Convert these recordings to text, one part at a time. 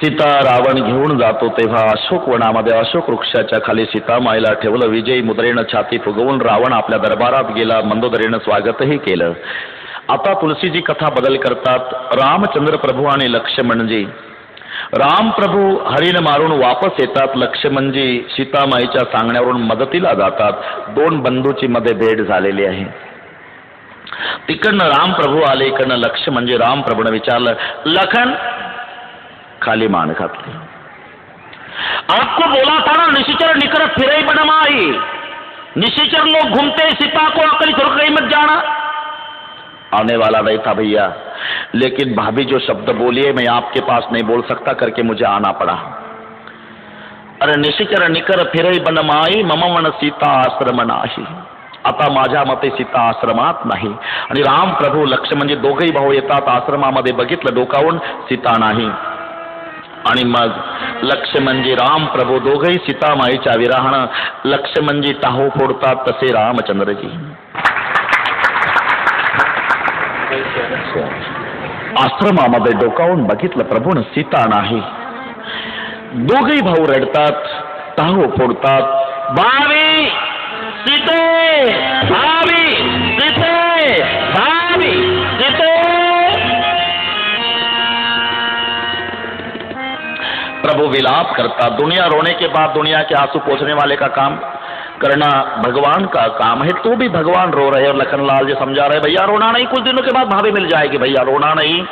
सीता रावण घेऊन जातो तेव्हा अशोक वनामध्ये अशोक वृक्षाच्या खाली सीतामाईला ठेवलं. विजयी मुद्रेनं छाती फुगवून रावण आपल्या दरबारात गेला. मंदोदरीनं स्वागतही केलं. आता तुलसीजी कथा बदल करतात. रामचंद्र प्रभू आणि लक्ष्मणजी, राम प्रभू हरीण मारून वापस येतात. लक्ष्मणजी सीतामाईच्या सांगण्यावरून मदतीला जातात. दोन बंधूची मध्ये भेट झालेली आहे. तिकडनं राम प्रभू आले, इकडनं लक्ष्मणजी. राम प्रभूने विचारलं, लखन, खाली मान घातली. आपको बोला था ना निशिचर निकर फिरे बनमाई, निशिचर लोग घूमते सीता को अकल छोड़ कहीं मत जाना. आने वाला नहीं था भैया, लेकिन भाभी जो शब्द बोली है मैं आपके पास नहीं बोल सकता करके मुझे आना पड़ा. अरे निशिचर निकर फिरे बनमाई मम मन सीता आश्रम नाही. आता माझ्या मते सीता आश्रमात नाही. आणि राम प्रभू लक्ष्मणजी दोघेही भाऊ येतात. आश्रमामध्ये बघितलं डोकावून, सीता नाही. आणि मग लक्ष्मणजी राम प्रभू दोघेही सीतामाईच्या विरहानं लक्ष्मणजी टाहो फोडतात तसे रामचंद्रजी. आश्रमामध्ये डोकावून बघितलं प्रभून, सीता नाही. दोघेही भाऊ रडतात, टाहो फोडतात. भावी सीते, भावी सीते, भावी सीते. प्रभु विलाप करता. दुनिया रोने के बाद दुनिया के आंसू पोंछने वाले का काम करना भगवान का काम है. तो भी भगवान रो रहे और लखनलाल जी समझा रहे, भैया रोना नहीं, कुछ दिनों के बाद भाभी मिल जाएगी, भैया रोना नहीं.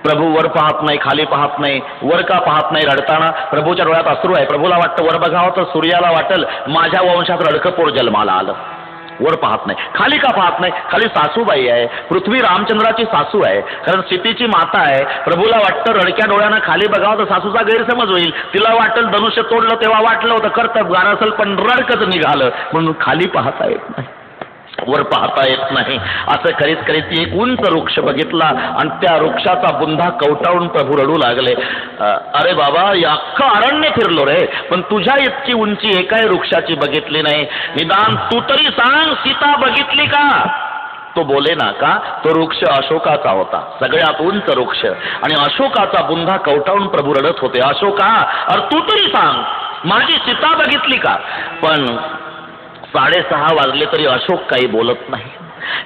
प्रभू वर पाहत नाही, खाली पाहत नाही, वर का पाहत नाही. रडताना प्रभूच्या डोळ्यात अश्रू आहे. प्रभूला वाटतं वर बघावं तर सूर्याला वाटेल माझ्या वंशात रडकपोर जन्माला आलं. वर पाहत नाही, खाली का पाहत नाही. खाली सासूबाई आहे, पृथ्वी रामचंद्राची सासू आहे, कारण सीतेची माता आहे. प्रभूला वाटतं रडक्या डोळ्यानं खाली बघावं तर सासूचा गैरसमज होईल. तिला वाटेल धनुष्य तोडलं तेव्हा वाटलं होतं कर्तव्य गाणं असेल, पण रडकच निघालं म्हणून खाली पाहता येत नाही, वर पाहता येत नाही. असं करीत करीत एक उंच वृक्ष बघितला आणि त्या वृक्षाचा बुंधा कवटाळून प्रभू रडू लागले. अरे बाबा, या अख्खं अरण्य फिरलो रे, पण तुझ्या इतकी उंची एकाही वृक्षाची बघितली नाही. निदान तू तरी सांग, सीता बघितली का? तो बोले ना का. तो वृक्ष अशोकाचा होता, सगळ्यात उंच वृक्ष, आणि अशोकाचा बुंधा कवटाळून प्रभू रडत होते. अशोका, अरे तू तरी सांग, माझी सीता बघितली का? पण 6:30 वाजले तरी अशोक काही बोलत नाही.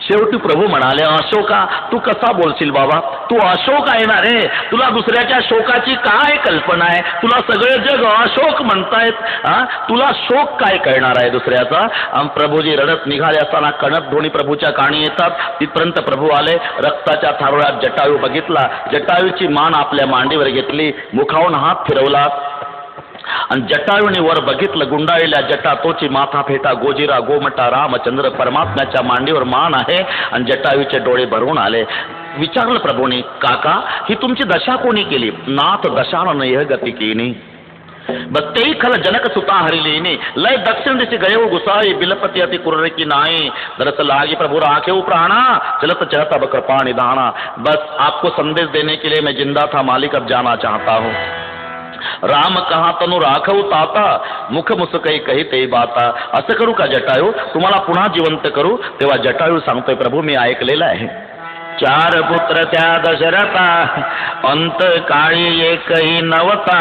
शेवटी प्रभू म्हणाले, अशोका तू कसा बोलशील बाबा, तू अशोक आहे ना रे, तुला दुसऱ्याच्या शोकाची काय कल्पना आहे? तुला सगळे जग अशोक म्हणतायत, तुला शोक काय कळणार आहे दुसऱ्याचा? प्रभूजी रडत निघाले असताना कणत धोणी प्रभूच्या काणी येतात. तिथपर्यंत प्रभू आले. रक्ताच्या थारोळ्यात जटायू बघितला. जटायूची मान आपल्या मांडीवर घेतली, मुखावून हात फिरवला आणि जटायूने वर बघितलं. गुंडाळलेल्या जटा, तोची माथा फेटा, गोजिरा गोमटा रामचंद्र परमात्म्याच्या मांडीवर मान आहे. आणि जटायूचे डोळे भरून आले. विचारलं प्रभूने, काका ही तुमची दशा कोणी केली? नाथ दशानं यह गती केली, बस तेही खल जनक सुता हरिलेने. लय दक्षिण दिशी गये हो गुसाई, बिलपति अति कुर्रे की नाई. दरस लागी प्रभु राखे प्राणा, चलत चलत अब कृपा निधाना. बस आपको संदेश देने के लिए मैं जिंदा था, मालिक अब जाना चाहता हूँ. राम कहा तनु राखव ताता, मुख मुसकई कही ते बाता. असं करू का जटायू, तुम्हाला पुन्हा जिवंत करू? तेव्हा जटायू सांगतोय, प्रभू मी ऐकलेलं आहे. 4 पुत्र त्या दशरथा, अंत काळी एकही नवता.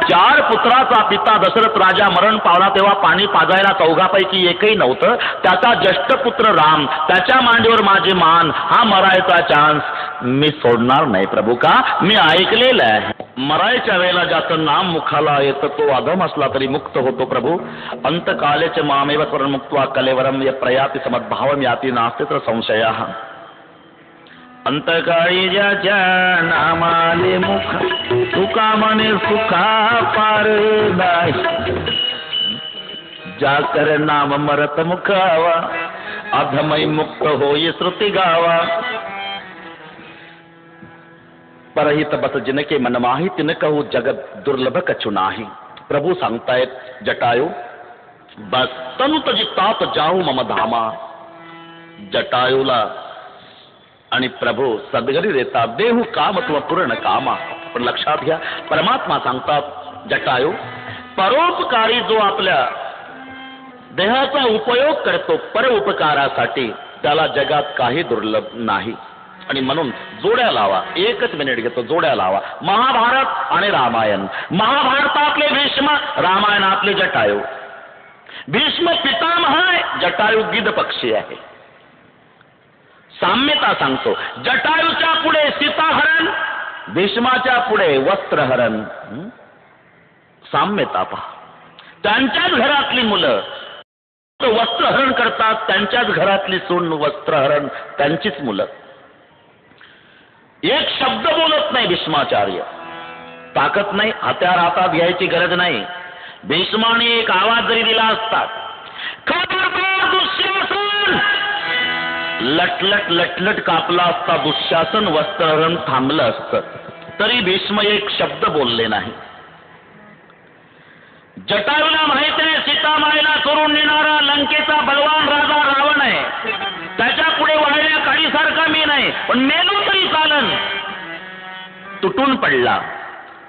4 पुत्राचा पिता दशरथ राजा मरण पावला तेव्हा पाणी पाजायला 4पैकी एकही नव्हतं. त्याचा ज्येष्ठ पुत्र राम, त्याच्या मांडीवर माझे मान, हा मरायचा चान्स मी सोडणार नाही प्रभू. का? मी ऐकलेलं आहे. मरायच्या वेळेला ज्याचं नाम मुखाला येतं तो अधम असला तरी मुक्त होतो प्रभू. अंतकालेच मामेव स्वरण मुक्त्वा कलेवरम य प्रयाति समद्भावम याति नास्ति तर संशयः. अंतकाळी ज्याच्या नामाले मुख, तुका म्हणे सुखा पारदाय. जाकर नाम मरत मुखावा, अधमय मुक्त होई श्रुती गावा. परहित बस जिनके मनमाही, तिन कहू जगत दुर्लभ कछु नाही. प्रभू सांगतायत, जटायू बस तनु तजी तात जाऊ मम धामा. जटायूला आणि प्रभू सद्गरी देतात, देहू काम तुम पूर्ण कामा. पण लक्षात घ्या, परमात्मा सांगतात, जटायू परोपकारी जो आपल्या देहाचा उपयोग करतो परोपकारासाठी, त्याला जगात काही दुर्लभ नाही. आणि म्हणून जोड्या लावा. एकच मिनिट घेतो, जोड्या लावा. महाभारत आणि रामायण. महाभारतातले भीष्म, रामायणातले जटायू. भीष्म पितामह आहे, जटायू गिध पक्षी आहे. साम्यता सांगतो. जटायूच्या पुढे सीताहरण, भीष्माच्या पुढे वस्त्रहरण. साम्यता पहा. त्यांच्याच घरातली मुलं वस्त्रहरण करतात, त्यांच्याच घरातली सून वस्त्रहरण, त्यांचीच मुलं. एक शब्द बोलत नाही भीष्माचार्य. ताकद नाही, हत्यार हातात घ्यायची गरज नाही. भीष्माने एक आवाज जरी दिला असता, खबरदार दुःशासन, लटलट लटलट कापला असता दुःशासन, वस्त्रहरण थांबलं असतं. तरी भीष्म एक शब्द बोलले नाही. जटायूला माहित आहे सीतामाईला चोरून नेणारा लंकेचा बलवान राजा रावण आहे. त्याच्या पुढे वाळल्या काळीसारखा मी नाही, पण मेलो तरी चालन. तुटून पडला.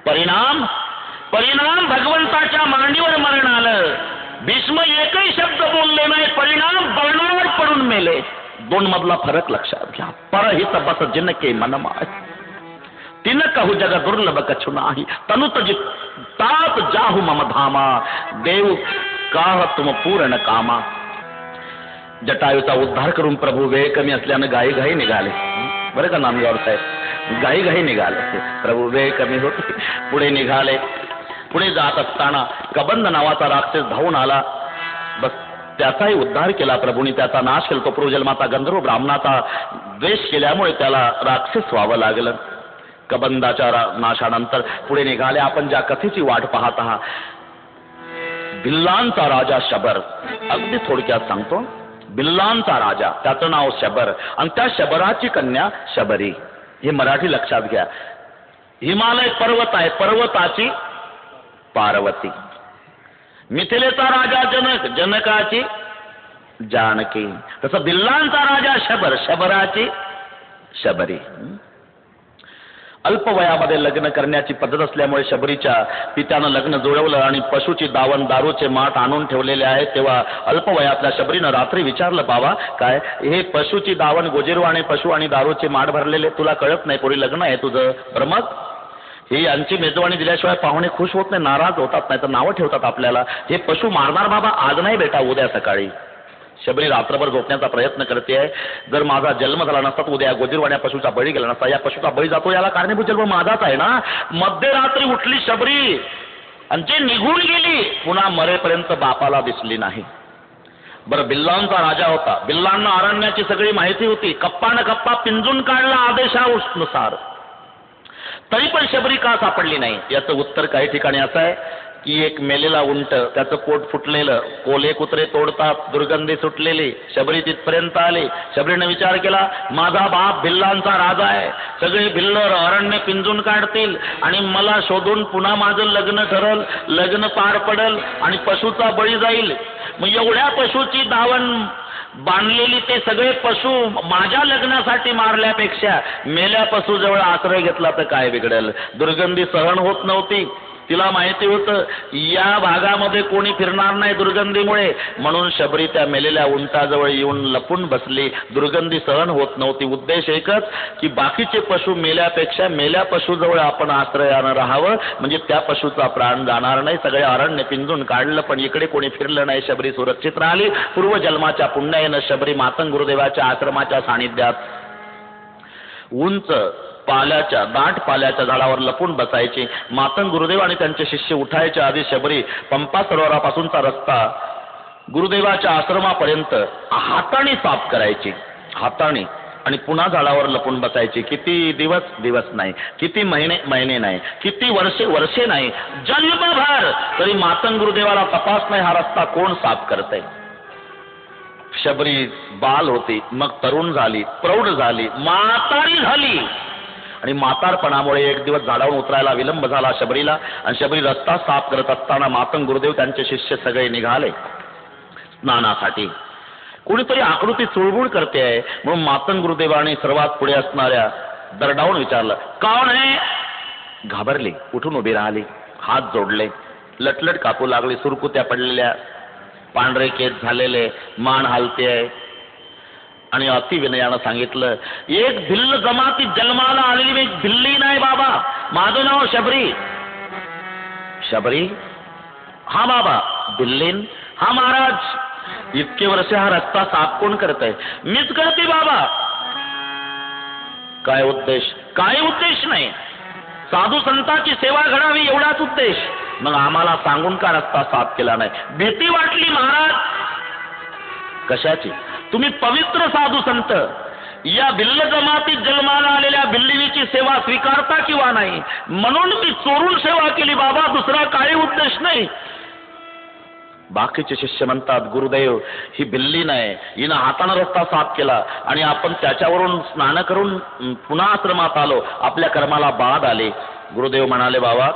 परिणाम भगवंताच्या मांडीवर मरण आलं. भीष्म एकही शब्द बोलले नाही, परिणाम बळणावर पडून मेले. दोन मधला फरक लक्षात घ्या. परहित बस जिनके मनमाय, तिन कहू जग दुर्लभ कछु नाही, तनुत तात जाहू मम धामा, देव काह तुम पूर्ण कामा. जटायूचा उद्धार करून प्रभू वेळ कमी असल्यानं घाई निघाले. बरं का नामगाव साहेब, घाई निघाले. प्रभू वेळ कमी होती, पुढे निघाले. पुढे जात असताना कबंद नावाचा राक्षस धावून आला. बस त्याचाही उद्धार केला प्रभूंनी, त्याचा नाश केला. तो पूर्वजन्माचा गंधर्व ब्राह्मणाचा द्वेष केल्यामुळे त्याला राक्षस व्हावं लागलं. कबंदाच्या नाशानंतर पुढे निघाले. आपण ज्या कथेची वाट पाहत आहात, भिल्लांचा राजा शबर. अगदी थोडक्यात सांगतो. भिल्लांचा राजा, त्याचं नाव शबर, आणि त्या शबराची कन्या शबरी. हे मराठी लक्षात घ्या. हिमालय पर्वत आहे, पर्वताची पार्वती. मिथिलेचा राजा जनक, जनकाची जानकी. तसं भिल्लांचा राजा शबर, शबराची शबरी. अल्पवयामध्ये लग्न करण्याची पद्धत असल्यामुळे शबरीच्या पित्यानं लग्न जुळवलं आणि पशुची दावण, दारूचे माठ आणून ठेवलेले आहेत. तेव्हा अल्पवयातल्या शबरीनं रात्री विचारलं, बाबा काय हे पशुची दावण, गोजिरवाणे पशु आणि दारूचे माठ भरलेले, तुला कळत नाही? पूर्वी लग्न आहे तुझं, बरं मग ही यांची मेजवानी दिल्याशिवाय पाहुणे खुश होत नाही, नाराज होतात, नाही तर नावं ठेवतात आपल्याला. हे पशु मारणार बाबा, आज नाही बेटा, उद्या सकाळी. शबरी रात्रभर झोपण्याचा प्रयत्न करते आहे. जर माझा जन्म झाला नसता, उद्या गोजिरवाण्या पशुचा बळी गेला नसता. या पशुचा बळी जातो, याला कारणीभूत जन्म माझाच आहे ना. मध्यरात्री उठली शबरी आणि जे निघून गेली, पुन्हा मरेपर्यंत बापाला दिसली नाही. बरं, बिल्लांचा राजा होता. बिल्लांना अरण्याची सगळी माहिती होती. कप्पानं कप्पा पिंजून काढला आदेशानुसार. तरी पण शबरी का सापडली नाही? याचं उत्तर काही ठिकाणी असं आहे की एक मेलेला उंट, त्याचं पोट फुटलेलं, कोल्हे कुत्रे तोडतात, दुर्गंधी सुटलेली. शबरी तिथपर्यंत आली. शबरीने विचार केला, माझा बाप भिल्लांचा राजा आहे, सगळे भिल्ल अरण्य पिंजून काढतील आणि मला शोधून पुन्हा माझं लग्न ठरल, लग्न पार पडल आणि पशुचा बळी जाईल. मग एवढ्या पशुची दावण बांधलेली ते सगळे पशु माझ्या लग्नासाठी मारल्यापेक्षा मेल्या पशुजवळ आश्रय घेतला तर काय बिघडेल? दुर्गंधी सहन होत नव्हती. तिला माहिती होतं या भागामध्ये कोणी फिरणार नाही दुर्गंधीमुळे, म्हणून शबरी त्या मेलेल्या उंटाजवळ येऊन लपून बसली. दुर्गंधी सहन होत नव्हती. उद्देश एकच की बाकीचे पशु मेल्यापेक्षा मेल्या पशुजवळ आपण आश्रयानं राहावं, म्हणजे त्या पशुचा प्राण जाणार नाही. सगळे अरण्य पिंजून काढलं, पण इकडे कोणी फिरलं नाही. शबरी सुरक्षित राहिली. पूर्वजन्माच्या पुण्यानं शबरी मातंग गुरुदेवाच्या आश्रमाच्या सानिध्यात उंच पाल्याच्या, दाट पाल्याच्या झाडावर लपून बसायची. मातंग गुरुदेव आणि त्यांचे शिष्य उठायच्या आधी शबरी पंपा सरोवरापासूनचा रस्ता गुरुदेवाच्या आश्रमापर्यंत हाताने साफ करायची, हाताने, आणि पुन्हा झाडावर लपून बसायची. किती दिवस नाही, किती महिने नाही, किती वर्षे नाही, जन्मभर. तरी मातंग गुरुदेवाला तपास नाही, हा रस्ता कोण साफ करतंय. शबरी बाल होती, मग तरुण झाली, प्रौढ झाली, म्हातारी झाली. आणि म्हातारपणामुळे एक दिवस झाडावरून उतरायला विलंब झाला शबरीला. आणि शबरी रस्ता साफ करत असताना मातंग गुरुदेव त्यांचे शिष्य सगळे निघाले स्नानासाठी. कोणीतरी आकृती चुळबुळ करते आहे म्हणून मातंग गुरुदेवाने सर्वात पुढे असणाऱ्या दरडावून विचारलं, कोण आहे? घाबरली, उठून उभी राहिली, हात जोडले, लटलट कापू लागली. सुरकुत्या पडलेल्या, पांढरे केस झालेले, मान हालते आहे. आणि अतिविनयानं सांगितलं, एक भिल्ल जमाती जन्माला आलेली मी भिल्ली नाही बाबा, माझं नाव शबरी. शबरी? हा बाबा. भिल्लीन? हा महाराज. इतके वर्ष हा रस्ता साफ कोण करत आहे? मीच करते बाबा. काय उद्देश? काय उद्देश नाही, साधू संतांची सेवा घडावी एवढाच उद्देश. मग आम्हाला सांगून का रस्ता साफ केला नाही? भीती वाटली महाराज. कशाची? तुम्ही पवित्र साधू संत या भिल्ल जमातीत जन्माला आलेल्या भिल्लीची सेवा स्वीकारता किंवा नाही, म्हणून मी चोरून सेवा केली बाबा, दुसरा काही उद्देश नाही. बाकीचे शिष्य म्हणतात, गुरुदेव ही भिल्ली नाही, हिनं हातानं रस्ता साफ केला आणि आपण त्याच्यावरून स्नान करून पुन्हा आश्रमात आलो, आपल्या कर्माला बाद आले. गुरुदेव म्हणाले, बाबा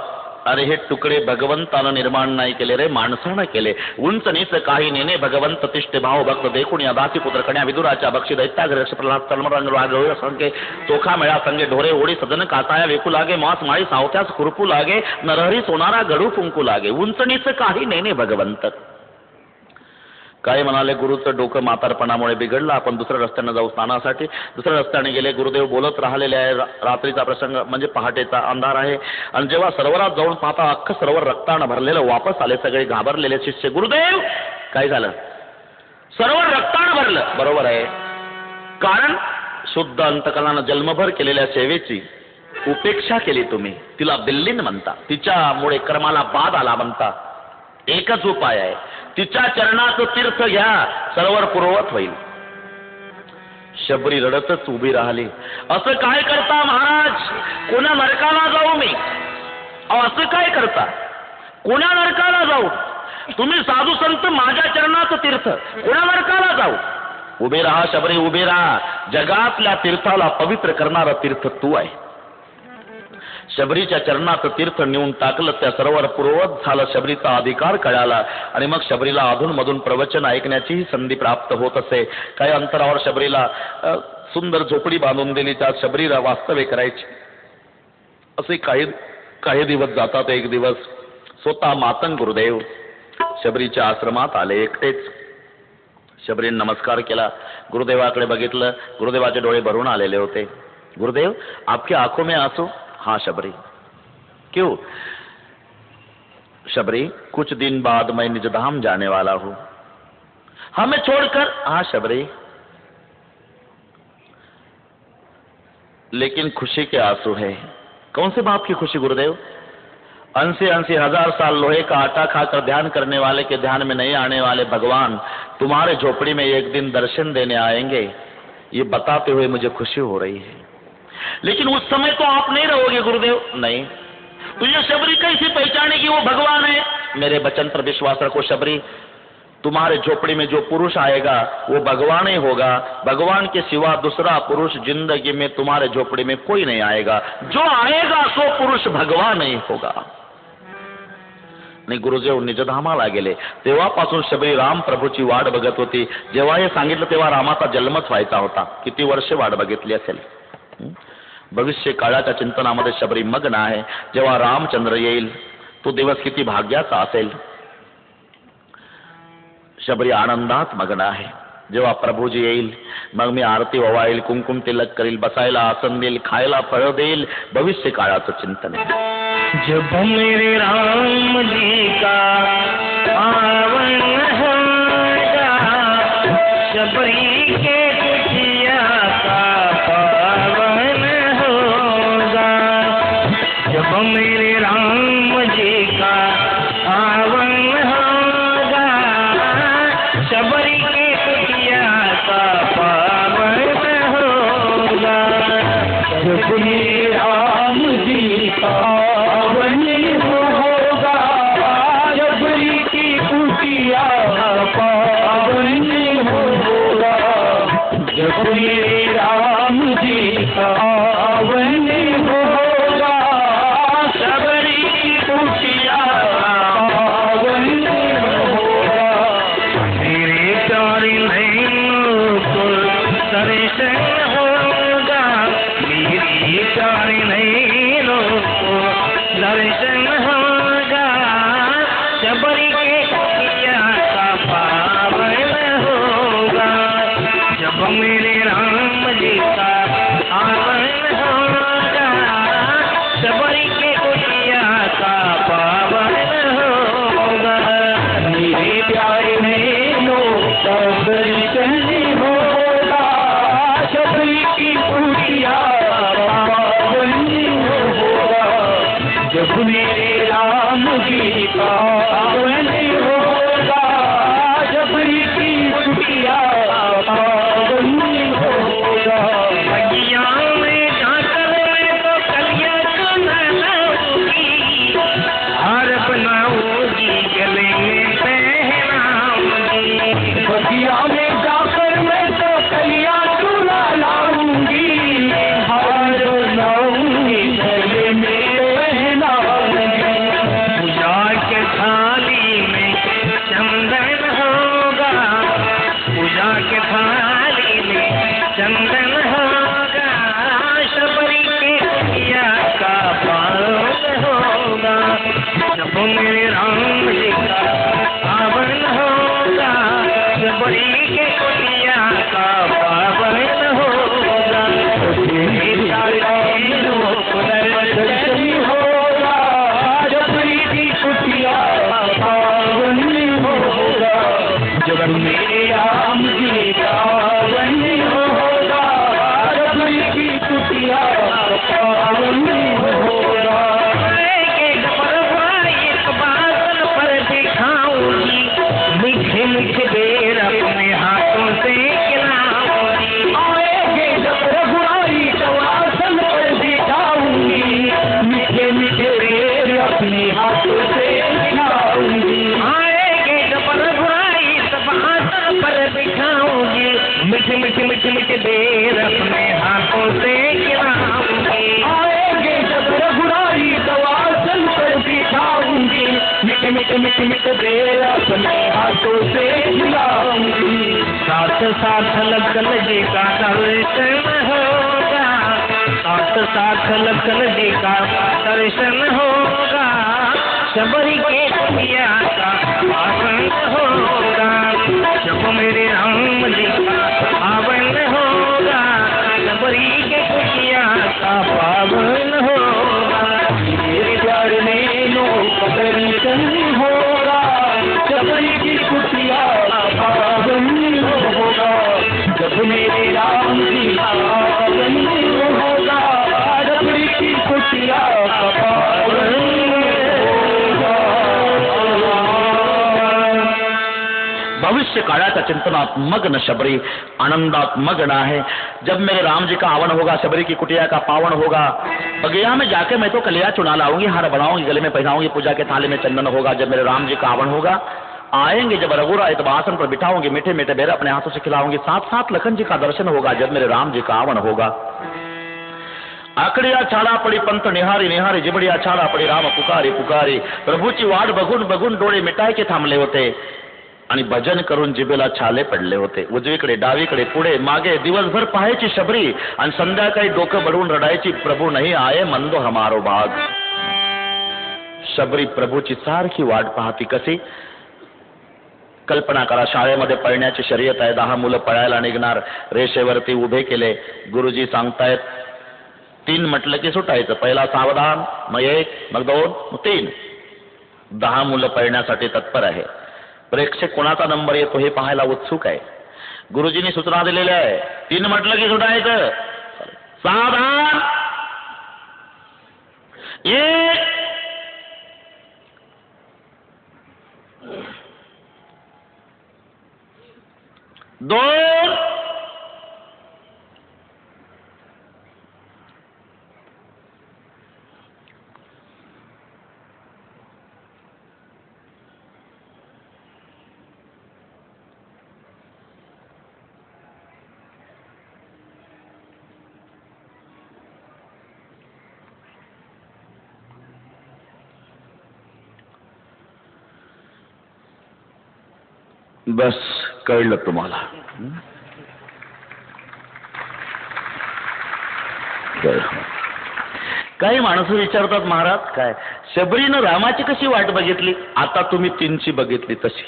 अरे हे तुकडे भगवंतानं निर्माण नाही केले रे, माणसानं केले. उंच नीच काही नेने भगवंत तिष्ठे भाव भक्त देखून या दासी पुत्र कन्या विदुराच्या बक्षी दैत्याग्र प्रल्हाद तलमरंग संख्ये चोखा मेळा संगे ढोरे ओढी सदन काताया वेकू लागे, मांस माळी सावत्यास खुरपू लागे, नरहरी सोनारा गडू फुंकू लागे. उंच नीच काही नेने भगवंत. काय म्हणाले, गुरुचं डोकं म्हातारपणामुळे बिघडलं, आपण दुसऱ्या रस्त्यानं जाऊ स्नानासाठी. दुसऱ्या रस्त्याने गेले. गुरुदेव बोलत राहिलेले आहे. रात्रीचा प्रसंग म्हणजे पहाटेचा अंधार आहे. आणि जेव्हा सरोवरात जाऊन पाहता अख्खं सरोवर रक्तानं भरलेलं, वापस आले सगळे घाबरलेले शिष्य. गुरुदेव काय झालं? सरोवर रक्तानं भरलं. बरोबर आहे, कारण शुद्ध अंतकरणानं जन्मभर केलेल्या सेवेची उपेक्षा केली तुम्ही. तिला बिल्लीन म्हणता, तिच्यामुळे कर्माला बाद आला म्हणता. एकच उपाय आहे, तिच्या चरणाचं तीर्थ घ्या, सरोवर पूर्ववत होईल. शबरी रडतच उभी राहिली. असं काय करता महाराज? कोणा नरकाला जाऊ मी? असं काय करता? कोणा नरकाला जाऊ? तुम्ही साधू संत, माझ्या चरणाचं तीर्थ, कोणा नरकाला जाऊ? उभे राहा शबरी, उभे राहा. जगातल्या तीर्थाला पवित्र करणारा तीर्थ तू आहे. शबरीच्या चरणाचं तीर्थ नेऊन टाकलं, त्या सरोवर पूर्ववत झालं. शबरीचा अधिकार कळाला आणि मग शबरीला अधून मधून प्रवचन ऐकण्याचीही संधी प्राप्त होत असे. काही अंतरावर शबरीला सुंदर झोपडी बांधून दिली, त्यात शबरीला वास्तव्य करायची. असे काही दिवस जातात. एक दिवस स्वतः मातंग गुरुदेव शबरीच्या आश्रमात आले एकटेच. शबरीने नमस्कार केला. गुरुदेवाकडे बघितलं. गुरुदेवाचे डोळे भरून आलेले होते. गुरुदेव आपकी आंखों में आंसू? हाँ शबरी. क्यों? शबरी कुछ दिन बाद मैं निजधाम जाने वाला हूं, हमें छोड़कर. हाँ शबरी, लेकिन खुशी के आंसू है. कौन से बाप की खुशी गुरुदेव? 80 हजार साल लोहे का आटा खाकर ध्यान करने वाले के ध्यान में नहीं आने वाले भगवान तुम्हारे झोपड़ी में एक दिन दर्शन देने आएंगे, ये बताते हुए मुझे खुशी हो रही है. लेकिन उस समय तो आप नहीं रहोगे गुरुदेव. नहीं. तो ये शबरी कैसे पहचाने कि वो भगवान है? मेरे वचन पर विश्वास रखो शबरी, तुम्हारे झोपड़ी में जो पुरुष आएगा वो भगवान ही होगा. भगवान के सिवा दूसरा पुरुष जिंदगी में तुम्हारे झोपड़ी में कोई नहीं आएगा. जो आएगा सो पुरुष भगवान ही होगा. नाही. गुरुदेव निजधामाला गेले. तेव्हापासून शबरी राम प्रभूची वाट बघत होती. जेव्हा हे सांगितलं तेव्हा रामाचा जन्मच व्हायचा होता. किती वर्षे वाट बघितली असेल. भविष्य काळाच्या चिंतनामध्ये शबरी मग्न आहे. जेव्हा रामचंद्र येईल तो दिवस किती भाग्याचा असेल. शबरी आनंदात मग्न आहे. जेव्हा प्रभूजी येईल मग मी आरती ओवाळील, कुंकुम तिलक करील, बसायला आसन देईल, खायला फळ देईल. भविष्य काळाचं चिंतन आहे. जब मेरे राम जी का आवन होगा, शबरी के कुटिया का पावन होगा. जब मेरे राम जी का आवन होगा, शबरी के कुटिया का पावन होगा. जब मेरे राम जी का आवन होगा, जी का पावन होगा, शबरी की कुटिया पावन होगा। बगिया में जाकर मैं तो कलिया चुनाऊंगी, हार बनाऊंगी गले में पहनाऊंगी। बगिया में जाकर मैं तो कलिया चुना लाऊंगी, हार बनाऊंगी गले में पहनाऊंगी। पूजा के थाली में चंदन होगा, पूजा के थाली में चंदन होगा, शबरी के कुटिया का पावन होगा। जब मेरे राम जी का पावन होगा, शबरी के कुटिया का पावन होगा। दर्शन होगा, शबरी की कुटिया का पावन होगा। जब मेरे राम जी का पावन होगा, शबरी की कुटिया का पावन होगा। पर दिखाऊंगी, मीठे मीठे बेर अपने हाथों से खिलाऊंगी। आएंगे जब रघुराई तो आसन पर दिखाऊंगी, मीठे मीठे बेर अपने हाथों से खिलाऊंगी। आएंगे जब रघुराई तब आसन पर दिखाऊंगी, मीठे मीठे मीठे मीठे बेर अपने हाथों से खिलाऊंगी। आएंगे जब रघुराई तो आसन पर दिखाऊंगी, मीठे मीठे मीठे मीठे बेर अपने हाथों से खिलाऊंगी। साथ साथ लखन जी का दर्शन होगा, साथ साथ लखन जी का दर्शन होगा, शबरी के कुटिया का पावन होगा। जब मेरे राम जी का पावन होगा, शबरी के कुटिया का पावन होगा। मेरे प्यार में लोक दर्शन होगा, शबरी की कुटिया का पावन होगा। जब मेरे राम जी का पावन होगा, शबरी की कुटिया का पावन होगा। भविष्य काळाच्या चिंतनात मग्न शबरी आनंदात मग्न आहे। जब मेरे राम जी का आवन होगा, शबरी की कुटिया का पावन होगा। बगिया में जाके मैं तो कलिया चुना लाऊंगी, हार बनाऊंगी, गले में पहनाऊंगी, पूजा के थाली में चंदन होगा। जब मेरे राम जी का आवन होगा, आएंगे जब रघुराई तब आसन पर बिठाऊंगी, मीठे मीठे बेर अपने हाथों से खिलाऊंगी। साथ साथ लखन जी का दर्शन होगा, जब मेरे राम जी का आवन होगा। आकडिया छाडा पडी पंत निहारी निहारी, जिबडिया छाडा पडी राम पुकारी पुकारी। प्रभूची वाट बघून बघून डोळे मिटायचे थांबले होते आणि भजन करून जिभेला छाले पडले होते। उजवीकडे डावीकडे पुढे मागे दिवसभर पाहायची शबरी आणि संध्याकाळी डोकं बडवून रडायची, प्रभू नाही आये मंदो हमारो भाग। शबरी प्रभूची सारखी वाट पाहती कशी। कल्पना करा, शाळेमध्ये पळण्याची शर्यत आहे, 10 मुलं पळायला निघणार, रेषेवरती उभे केले, गुरुजी सांगतायत 3 म्हटलं की सुटायचं, पहिला सावधान, मग 1, मग 2, मग 3। 10 मुलं पळण्यासाठी तत्पर आहे। प्रेक्षक कोणाचा नंबर येतो हे पाहायला उत्सुक आहे। गुरुजींनी सूचना दिलेली आहे, 3 म्हटलं की सुटायचं, सावधान, 1, 2, बस कळलं तुम्हाला। काही माणसं विचारतात, महाराज काय शबरीनं रामाची कशी वाट बघितली, आता तुम्ही 3ची बघितली तशी।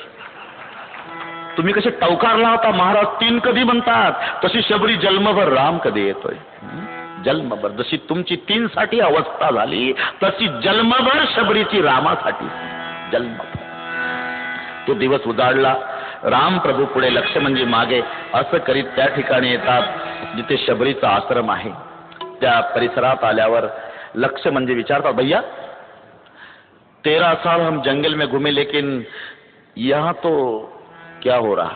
तुम्ही कसे टवकारला होता, महाराज 3 कधी म्हणतात, तशी शबरी जन्मभर राम कधी येतोय। जन्मभर जशी तुमची 3 साठी अवस्था झाली, तशी जन्मभर शबरीची रामासाठी जन्मभर। तो दिवस उजाडला, राम प्रभू पुढे, लक्ष्मणजी मागे, असं करीत त्या ठिकाणी येतात जिथे शबरीचा आश्रम आहे। त्या परिसरात आल्यावर लक्ष्मणजी विचारतात, भैया 13 साल हम जंगल में घूमे, लेकिन यहां तो क्या हो रहा?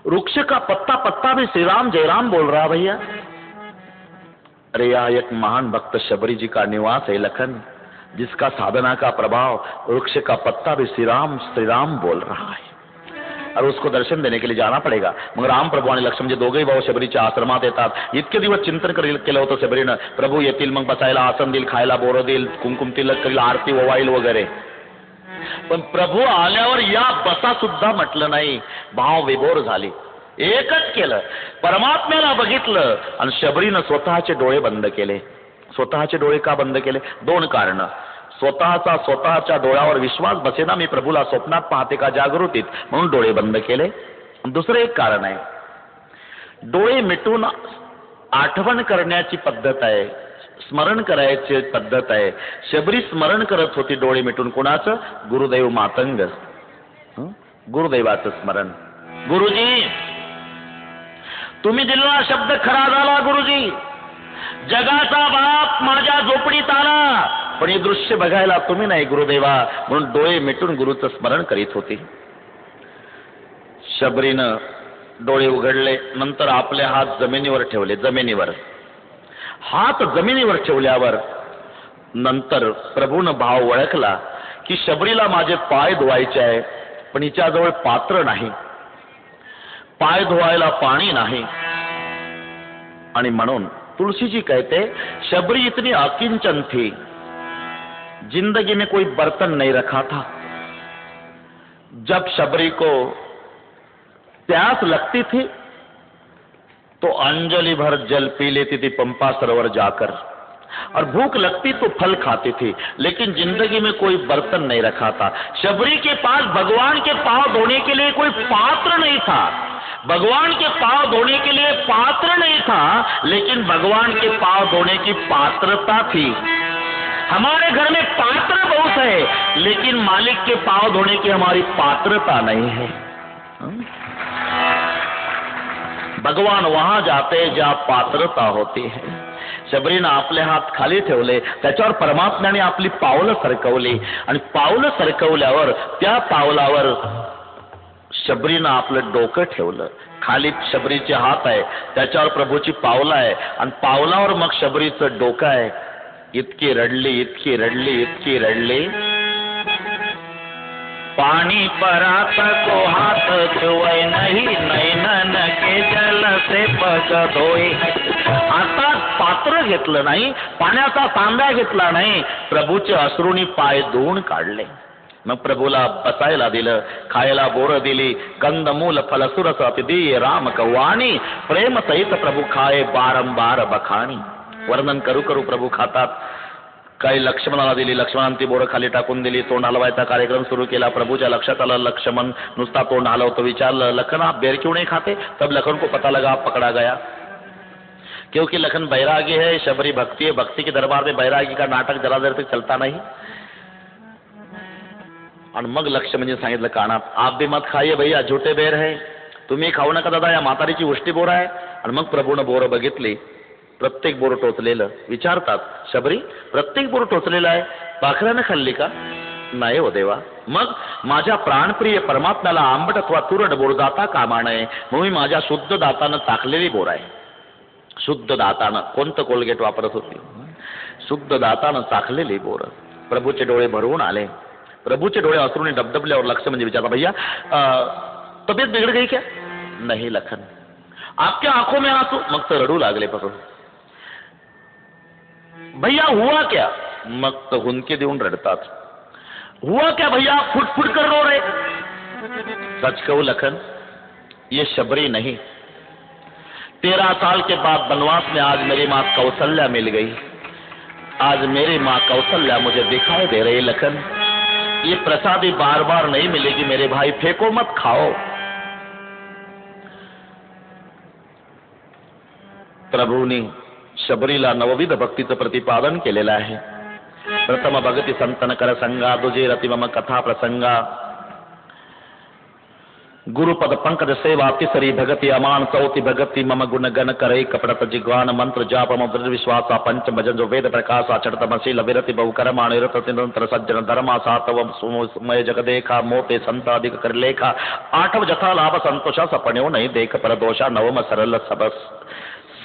वृक्ष का पत्ता पत्ता भी श्री राम जयराम बोल रहा भैया। अरे यहाँ एक महान भक्त शबरी जी का निवास है लखन, जिसका साधना का प्रभाव वृक्ष का पत्ता भी श्री राम बोल रहा है, और उसको दर्शन देने के लिए जाना पडेगा. मग राम प्रभू आणि लक्ष्मण जे दोघेही भाऊ शबरीच्या आश्रमात येतात. इतके दिवस चिंतन केलं होतं शबरीनं, प्रभू येतील, मग बसायला आसन देईल, खायला बोरं देईल, कुंकुम तिलक करील, आरती ओवाळील वगैरे. पण प्रभू आल्यावर या बसा सुद्धा म्हटलं नाही. भाव विभोर झाले. एकच केलं, परमात्म्याला बघितलं आणि शबरीनं स्वतःचे डोळे बंद केले. स्वतःचे डोळे का बंद केले? 2 कारण. स्वतःच्या डोळ्यावर विश्वास बसेना, मी प्रभूला स्वप्नात पाहते का जागृतीत, म्हणून डोळे बंद केले. दुसरे एक कारण आहे, डोळे मिटून आठवण करण्याची पद्धत आहे, स्मरण करायची पद्धत आहे. शबरी स्मरण करत होती डोळे मिटून. कोणाचं? गुरुदेव मातंग, गुरुदेवाचं स्मरण. गुरुजी तुम्ही दिलेला शब्द खरा झाला. गुरुजी जगाचा बाप माझ्या झोपडीत आला, पण हे दृश्य बघायला तुम्ही नाही गुरुदेवा, म्हणून डोळे मिटून गुरुचं स्मरण करीत होती. शबरीनं डोळे उघडले, नंतर आपले हात जमिनीवर ठेवले. हात जमिनीवर ठेवल्यावर नंतर प्रभूनं भाव ओळखला की शबरीला माझे पाय धुवायचे आहे, पण हिच्याजवळ पात्र नाही, पाय धुवायला पाणी नाही. आणि म्हणून तुलसी जी कहते, शबरी इतनी अकिंचन थी, जिंदगी में कोई बर्तन नहीं रखा था. जब शबरी को प्यास लगती थी तो अंजलि भर जल पी लेती थी पंपा सरोवर जाकर, और भूख लगती तो फल खाती थी, लेकिन जिंदगी में कोई बर्तन नहीं रखा था. शबरी के पास भगवान के पांव धोने के लिए कोई पात्र नहीं था, भगवान के पांव धोने के लिए पात्र नहीं था, लेकिन भगवान के पांव धोने की पात्रता थी. हमारे घर में पात्र बहुत है, लेकिन मालिक के पांव धोने की हमारी पात्रता नहीं है. भगवान वहां जाते जहां पात्रता होती है. शबरीनं आपले हात खाली ठेवले, त्याच्यावर परमात्म्याने आपली पावलं सरकवली, आणि पावलं सरकवल्यावर त्या पावलावर शबरीनं आपलं डोकं ठेवलं. खाली शबरीचे हात आहे, त्याच्यावर प्रभूची पावलं आहे, आणि पावलावर मग शबरीचं डोकं आहे. इतकी रडली, इतकी रडली, इतकी रडली. पानी परात को हाथ धोए नहीं, नैनन के जल से पग धोए. आता पात्र घेतलं नाही, पाण्याचा तांब्या घेतला नाही, प्रभूचे अश्रूनी पाय धुवून काढले. मग प्रभूला बसायला दिलं, खायला बोरं दिली, कंदमूल फलसुरस अतिदीय राम कवाणी, प्रेम सहित प्रभू खाए बारंबार बखाणी. वर्णन करू करू प्रभू खातात. काही लक्ष्मणाला दिली, लक्ष्मणाने ती बोरं खाली टाकून दिली. तोंड हलवायचा कार्यक्रम सुरू केला. प्रभूच्या लक्षात आलं, लक्ष्मण नुसता तोंड हलवतो. विचारलं, लखन आप बेर क्यों नहीं खाते? तब लखन को पता लगा आप पकड़ा गया, क्योंकि लखन बैरागी है, शबरी भक्ति है. भक्ति के दरबार में बैरागी का नाटक जरा देर तक चलता नहीं. आणि मग लक्ष्मणजी सांगितलं कानात, आप भी मत खाइए भैया, झूठे बेर है, तुम्ही खाऊ नका दादा, या म्हातारीची उष्टी बोर आहे. आणि मग प्रभूनं बोरं बघितली, प्रत्येक बोर टोचलेलं. विचारतात, शबरी प्रत्येक बोर टोचलेलं आहे, पाखरानं खाल्ली का? नाही हो देवा. मग माझ्या प्राणप्रिय परमात्म्याला आंबट अथवा तुरट बोर जाता कामा नये, म्हणून माझ्या शुद्ध दातानं टाकलेली बोर आहे. शुद्ध दातानं, कोणतं कोलगेट वापरत होती? शुद्ध दातानं टाकलेली बोर. प्रभूचे डोळे भरवून आले. प्रभूचे डोळे अश्रूने डबडबल्यावर लक्ष्मण विचारता, भैया तबीयत बिगड़ गई क्या? नहीं लखन. आपके आंखों में आंसू? मग तर रडू लागले प्रभू. भैया हुआ क्या? मग तर हुंदके देऊन रडतात. हुआ क्या भैया, फुट फुट कर रो रहे? सच कहूं लखन, ये शबरी नहीं. 13 साल के बाद वनवास में आज मेरी माँ कौशल्या मिल गई. आज मेरी माँ कौशल्या मुझे दिखाई दे रही. लखन ये प्रसादी बार बार नहीं मिलेगी मेरे भाई, फेंको मत, खाओ. प्रभूंनी शबरीला नवविध भक्तीचं प्रतिपादन केलेलं आहे. प्रथम भगती संतन कर संगा, दुजे रती मम कथा प्रसंगा. गुरुपद पंकज सेवा तिसरी भगति अमान चौथी भगति मम गुण गण करे कपड़त जिग्वान मंत्र जाप दृढ़ विश्वासा पंच भजन जो वेद प्रकाशा चढ़तमशील विरति बहु कर्मा निरत निरंतर सज्जन धर्मा सातव मय जगदेखा मोते संताधिक कर लेखा आठव जथा लाभ संतोषा सपण्यो नहीं देख पर दोषा नवम सरल सबस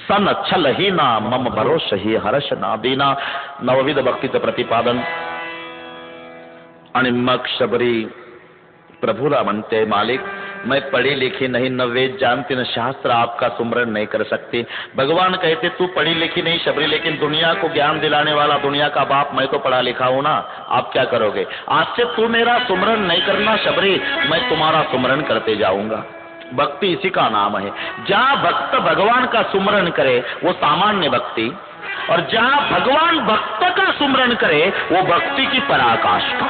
सन छल ही ना मम भरोस ही हर्ष ना दीना नवविध भक्तीचं प्रतिपादन. आणि मग शबरी प्रभुला म्हणते, मालिक मैं पढ़ी लिखी नहीं, न वेद जानती, न शास्त्र आपका सुमरण नहीं कर सकती. भगवान कहते तू पढ़ी लिखी नहीं शबरी, लेकिन दुनिया को ज्ञान दिलाने वाला दुनिया का बाप मैं तो पढ़ा लिखा हूं ना, आप क्या करोगे? आज से तू मेरा सुमरण नहीं करना शबरी, मैं तुम्हारा सुमरण करते जाऊंगा. भक्ति इसी का नाम है. जहां भक्त भगवान का सुमरण करे वो सामान्य भक्ति, और जहां भगवान भक्त का सुमरण करे वो भक्ति की पराकाष्ठा.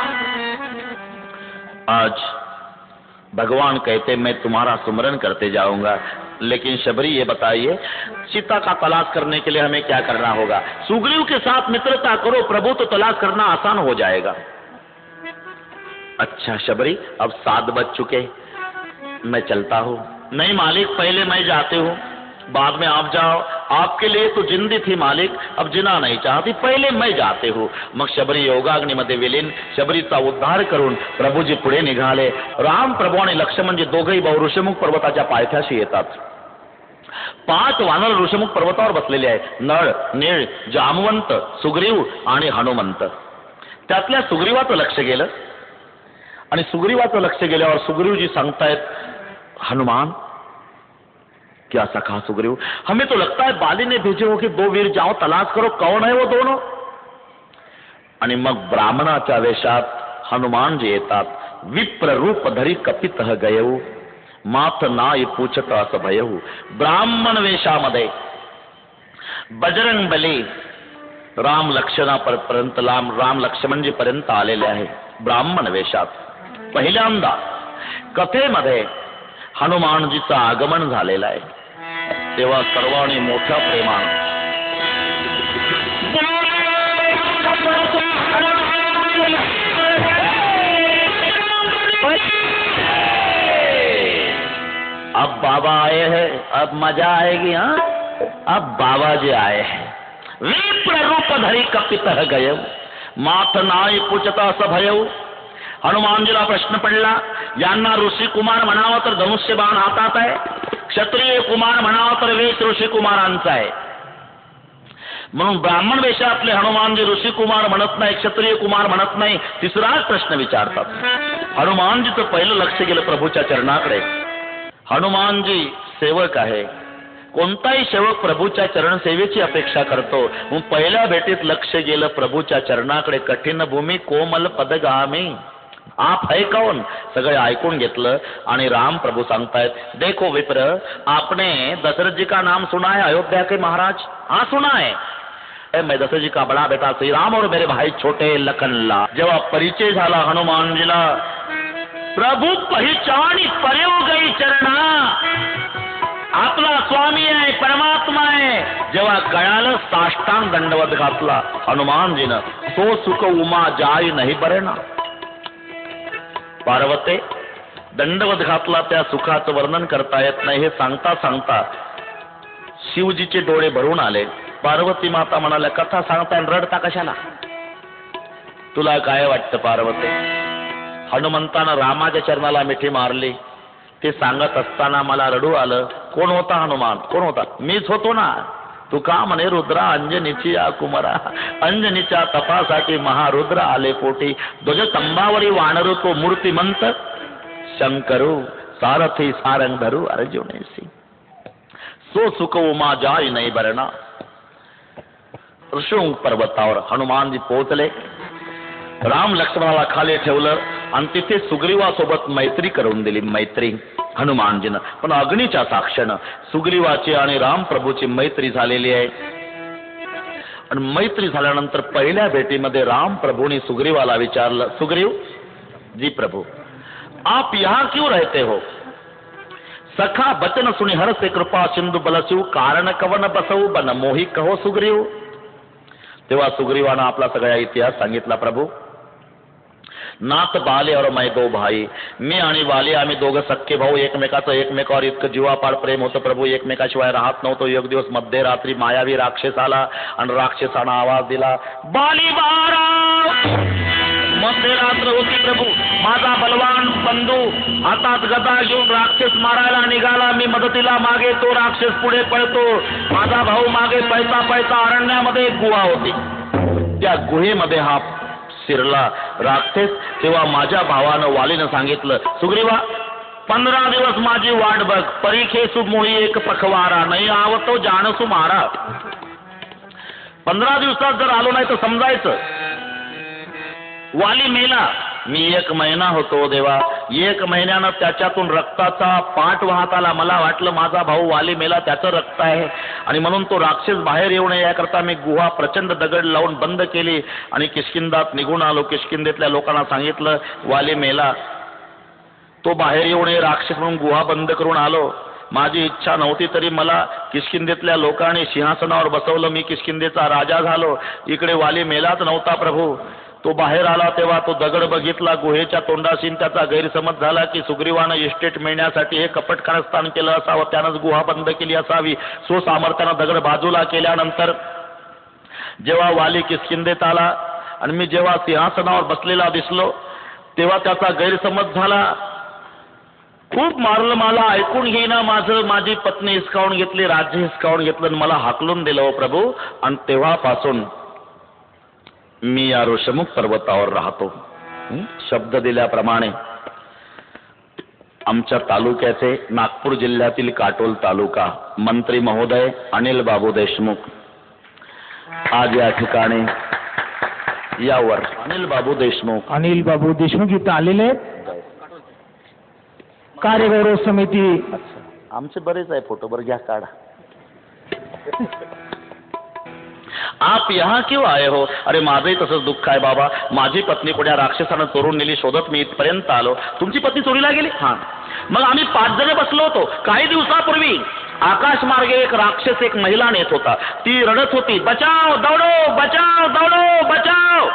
आज भगवान कहते मैं तुम्हारा सुमरण करते जाऊंगा, लेकिन शबरी ये बताइए सीता का तलाश करने के लिए हमें क्या करना होगा? सुग्रीव के साथ मित्रता करो प्रभु, तो तलाश करना आसान हो जाएगा. अच्छा शबरी अब 7 बज चुके, मैं चलता हूं. नहीं मालिक पहले मैं जाती हूं, बाद में आप जाओ. आपके लिए तो जिंदी थी मालिक, अब जिना नहीं चाहती, पहिले मैं जाते हूं. मग शबरी योगाग्नीमध्ये विलीन. शबरीचा उद्धार करून प्रभूजी पुढे निघाले. राम प्रभू आणि लक्ष्मणजी दोघेही भाऊ ऋषमुख पर्वताच्या पायथ्याशी येतात. 5 वानर ऋषमुख पर्वतावर बसलेले आहे. नळ, नीळ, जामवंत, सुग्रीव आणि हनुमंत. त्यातल्या सुग्रीवाचं लक्ष गेलं, आणि सुग्रीवाचं लक्ष गेल्यावर सुग्रीवजी सांगतायत, हनुमान क्या सखा सुग्रीव, हमें तो लगता है बाली ने भेजे हो कि 2 वीर जाओ तलाश करो कौन है वो दोनों. आणि मग ब्राह्मणाच्या वेशात हनुमानजी येतात. विप्र रूप धरी कपित गयऊ, माथ नाय पूछत अस भयऊ. ब्राह्मण वेशामध्ये बजरंग बली राम लक्ष्मणापर्यंत राम लक्ष्मणजी पर्यंत आलेले आहे ब्राह्मण वेशात. पहिल्यांदा कथेमध्ये हनुमानजीचं आगमन झालेलं आहे. तेव्हा सर्वांनी मोठ्या प्रेमाने अब बाबा आए हैं, अब मजा आएगी. हाँ अब बाबा जी आए हैं. विप्र रूप धरी कपित गयऊ, माथ नाय पूछत अस भयऊ. हनुमानजीला प्रश्न पडला, यांना ऋषी कुमार म्हणावं तर धनुष्यबाण हातात आहे, क्षत्रिय कुमार म्हणावं तर वेश ऋषी कुमारांचा आहे. म्हणून ब्राह्मण वेशातले हनुमानजी ऋषी कुमार म्हणत नाही, क्षत्रिय कुमार म्हणत नाही, तिसराच प्रश्न विचारतात. हनुमानजीचं पहिलं लक्ष गेलं प्रभूच्या चरणाकडे. हनुमानजी सेवक आहे. कोणताही सेवक प्रभूच्या चरण सेवेची अपेक्षा करतो. मग पहिल्या भेटीत लक्ष गेलं प्रभूच्या चरणाकडे. कठीण भूमी कोमल पदगामी, आप है कौन? सगळे ऐकून घेतलं. आणि राम प्रभू सांगतायत, देखो विप्र, आपने दशरथ जी का नाम सुना है अयोध्या के महाराज? हाँ सुना है. मैं दशरथ जी का बड़ा बेटा श्री राम और मेरे भाई छोटे लखनला. जेव्हा परिचय झाला हनुमानजीला, प्रभू पहिचानी पर्यो गई चरणा, आपला स्वामी आहे, परमात्मा आहे. जेव्हा कळालं साष्टांग दंडवत घातला हनुमानजीनं. तो सुख उमा जाई नाही बरेना. पार्वते दंडवत घातला, त्या सुखाचं वर्णन करता येत नाही. हे सांगता सांगता शिवजीचे डोळे भरून आले. पार्वती माता म्हणाल्या, कथा सांगता रडता कशाला? तुला काय वाटतं पार्वते? हनुमंतानं रामाच्या चरणाला मिठी मारली. ते सांगत असताना मला रडू आलं. कोण होता हनुमान? कोण होता? मीच होतो ना. तू का म्हणे रुद्रा अंजनीची या कुमारा, अंजनीच्या तपासाठी महारुद्र आले पोटी. ध्वज स्तंभावरी वानरू तो मूर्तिमंत, शंकरू सारथी सारंग धरू अर्जुनेसी. सो सुख उमा जाई नाही बरणा. ऋषुंग पर्वतावर हनुमानजी पोहोचले. राम लक्ष्मणाला खाली ठेवलं आणि तिथे सुग्रीवासोबत मैत्री करून दिली. मैत्री हनुमानजीनं, पण अग्नीच्या साक्षीनं सुग्रीवाची आणि राम प्रभूची मैत्री झालेली आहे. आणि मैत्री झाल्यानंतर पहिल्या भेटीमध्ये राम प्रभूंनी सुग्रीवाला विचारलं, सुग्रीव जी प्रभू, आप यहाँ क्यों रहते हो? सखा बचन सुनी हर से कृपा सिंधु बलसू, कारण कवन बसऊ बन मोही कहो सुग्रीव. तेव्हा सुग्रीवानं आपला सगळा इतिहास सांगितला. प्रभू नात बाले और मैं दो भाई, मी आणि वाले आम्ही दोघं सख्खे भाऊ, एकमेकाचं एकमेकावर इतकं जीवापाड प्रेम होतं प्रभू, एकमेकाशिवाय राहत नव्हतो. एक दिवस मध्यरात्री मायावी राक्षस आला आणि राक्षसानं आवाज दिला, बाली बारा. मध्यरात्र होती प्रभू, माझा बलवान बंधू हातात गदा घेऊन राक्षस मारायला निघाला. मी मदतीला मागे, तो राक्षस पुढे पळतो, माझा भाऊ मागे पळता पळता अरण्यामध्ये एक गुहा होती, त्या गुहेमध्ये हा शिरला राक्षस. तेव्हा माझ्या भावानं वालीनं सांगितलं, सुग्रीवा 15 दिवस माझी वाट बघ, परीखेसु मोही एक पखवारा, नाही आवतो जानसु मारा. 15 दिवसात जर आलो नाही तर समजायचं वाली मेला. मी 1 महिना होतो देवा, 1 महिन्यानं त्याच्यातून रक्ताचा पाट वाहत आला. मला वाटलं माझा भाऊ वाली मेला, त्याचं रक्त आहे, आणि म्हणून तो राक्षस बाहेर येऊ नये याकरता मी गुहा प्रचंड दगड लावून बंद केली आणि किष्किंधात निघून आलो. किष्किंधेतल्या लोकांना सांगितलं वाली मेला, तो बाहेर येऊ नये राक्षस म्हणून गुहा बंद करून आलो. माझी इच्छा नव्हती तरी मला किष्किंधेतल्या लोकांनी सिंहासनावर बसवलं. मी किष्किंधेचा राजा झालो. इकडे वाली मेलाच नव्हता प्रभू. तो बाहेर आला तेव्हा तो दगड बघितला गुहेच्या तोंडाशी. त्याचा गैरसमज झाला की सुग्रीवानं इस्टेट मिळण्यासाठी हे कपट कारस्थान केलं असावं, त्यानंच गुहा बंद केली असावी. स्वसामर्थ्यानं दगड बाजूला केल्यानंतर जेव्हा वाली किष्किंधेत आला आणि मी जेव्हा सिंहासनावर बसलेला दिसलो तेव्हा त्याचा गैरसमज झाला. खूप मारलं, मला ऐकून घेईना, माझी पत्नी हिसकावून घेतली, राज्य हिसकावून घेतलं आणि मला हाकलून दिलं हो प्रभू. आणि तेव्हापासून मी या ऋषमुख पर्वतावर राहतो. शब्द दिल्याप्रमाणे आमच्या तालुक्याचे, नागपूर जिल्ह्यातील काटोल तालुका, मंत्री महोदय अनिल बाबू देशमुख आज या ठिकाणी यावर अनिल बाबू देशमुख इथं आलेले आहेत. कार्यगौरव समिती आमचे बरेच आहे फोटो, बरं घ्या काढा. आप यहाँ क्यों आए हो? अरे माझंही तसंच दुःख आहे बाबा, माझी पत्नी पुढ्या राक्षसानं चोरून नेली, शोधत मी इथपर्यंत आलो. तुमची पत्नी चोरीला गेली? हां. मग आम्ही 5 जण बसलो होतो. काही दिवसापूर्वी आकाश मार्गे एक राक्षस, एक महिला नेत होता. ती रडत होती, बचाव दौडो, बचाव दौडो, बचाव.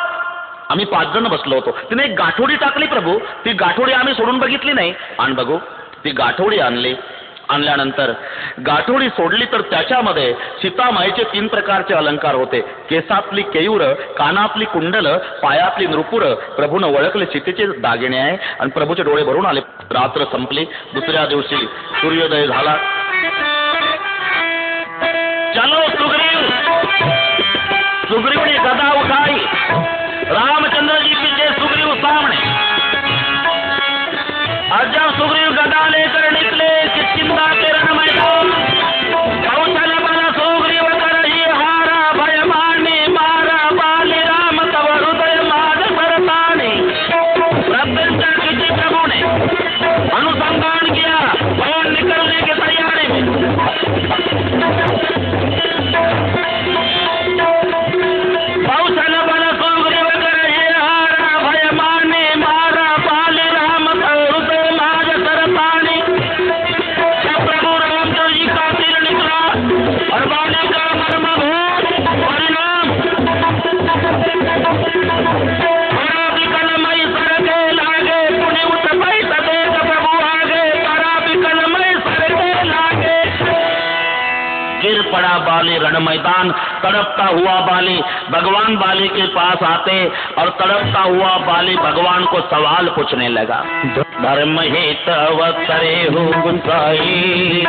आम्ही 5 जण बसलो होतो. तिने एक गाठोडी टाकली प्रभू. ती गाठोडी आम्ही सोडून बघितली नाही. आणि बघू, ती गाठोडी आणल्यानंतर गाठोडी सोडली तर त्याच्यामध्ये सीतामाईचे 3 प्रकारचे अलंकार होते. केसातली केयूर, कानातली कुंडल, पायातली नृपुर. प्रभूनं ओळखले सीतेचे दागिने आहे आणि प्रभूचे डोळे भरून आले. रात्र संपली. दुसऱ्या दिवशी सूर्योदय झाला. चलो सुग्रीव ने गदा उठाई, रामचंद्र जी पीछे, सुग्रीव सामने. आज जब सुग्रीव गदा लेकर निकले किष्किंधा के रण मैदान, कौशल बल सुग्रीव करहि हारा, भय माने मारा बाली राम तव हृदय माद सरतानी. प्रत्यंचा किसी प्रभु ने अनुसंधान किया और निकलने की तैयारी में कौशल बल सुग्रीव करहि हारा, भय माने मारा बाली राम तव हृदय माद सरतानी. जब प्रभु रामचंद्र जी का तीर निकला और बाली का मर्म परिणाम कलमई सर के लागे, पुण्य उत्पई सदेत प्रभु आगे, करा कलमई सर के लागे. गिर पड़ा बाली रण मैदान. तड़पता हुआ बाली भगवान बाली के पास आते और तड़पता हुआ बाली भगवान को सवाल पूछने लगा. धर्म हित करे हो गुसाई,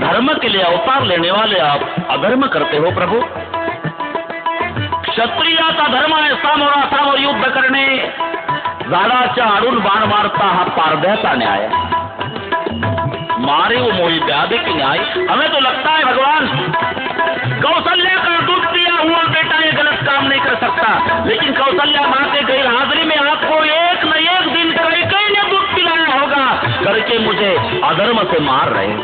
धर्म के लिए अवतार लेने वाले आप अधर्म करते हो प्रभू. क्षत्रियाचा धर्म आहे सामोरासमोर युद्ध करणे, झाडाच्या आडून बाण मारता हा पारध्याचा न्याय. मारे वो मोही ब्यादे की न्याय. हमें तो लगता है भगवान कौशल्या का दूध पिया हुआ बेटा ये गलत काम नहीं कर सकता, लेकिन कौशल्या माँ के गैर हाजिरी में आपको एक न एक दिन कई ने दूध पिलाया होगा करके मुझे अधर्म से मार रहे.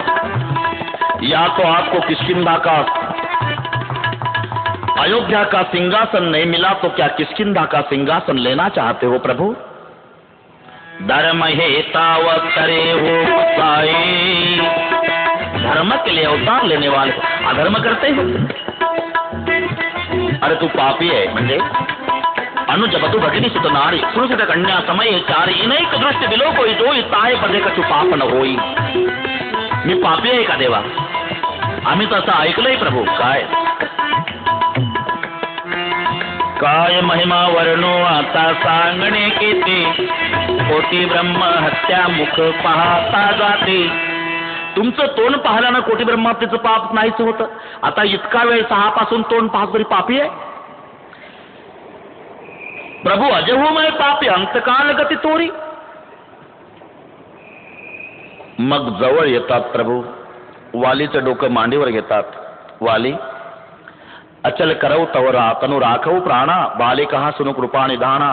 या तो आपको किष्किंधा का, अयोध्या का सिंहासन नहीं मिला तो क्या किष्किंधा का सिंहासन लेना चाहते हो प्रभु? धर्म हेताव करे हो गुसाई, धर्म के लिए अवतार लेने वाले अधर्म करते हैं. अरे तू पापी आहे म्हणजे अनुज बधु भगिनी सुत नारी सुरसित कन्या समय चारी इनैक दृष्टी दिलो कोई जोई ताय पदे कछु पाप न होई. मी पापी आहे का देवा? आम्ही तसं ऐकलंय प्रभू. काय महिमा वर्णो आता सांगणे किती, कोटी ब्रह्म हत्या मुख पाहता जाते. तुमचं तोंड पाहिल्यानं कोटी ब्रह्मातीचं पाप नाहीच होतं. आता इतका वेळ 6 पासून तोंड पाहत तरी पापी आहे प्रभू. अजहूमय पापी अंतकाल गती तोरी. मग जवळ येतात प्रभू. वालीचं डोकं मांडीवर घेतात. वाली अचल करव तवरा तनु राखव प्राणा, बाले कहा सुनु कृपा निधाना.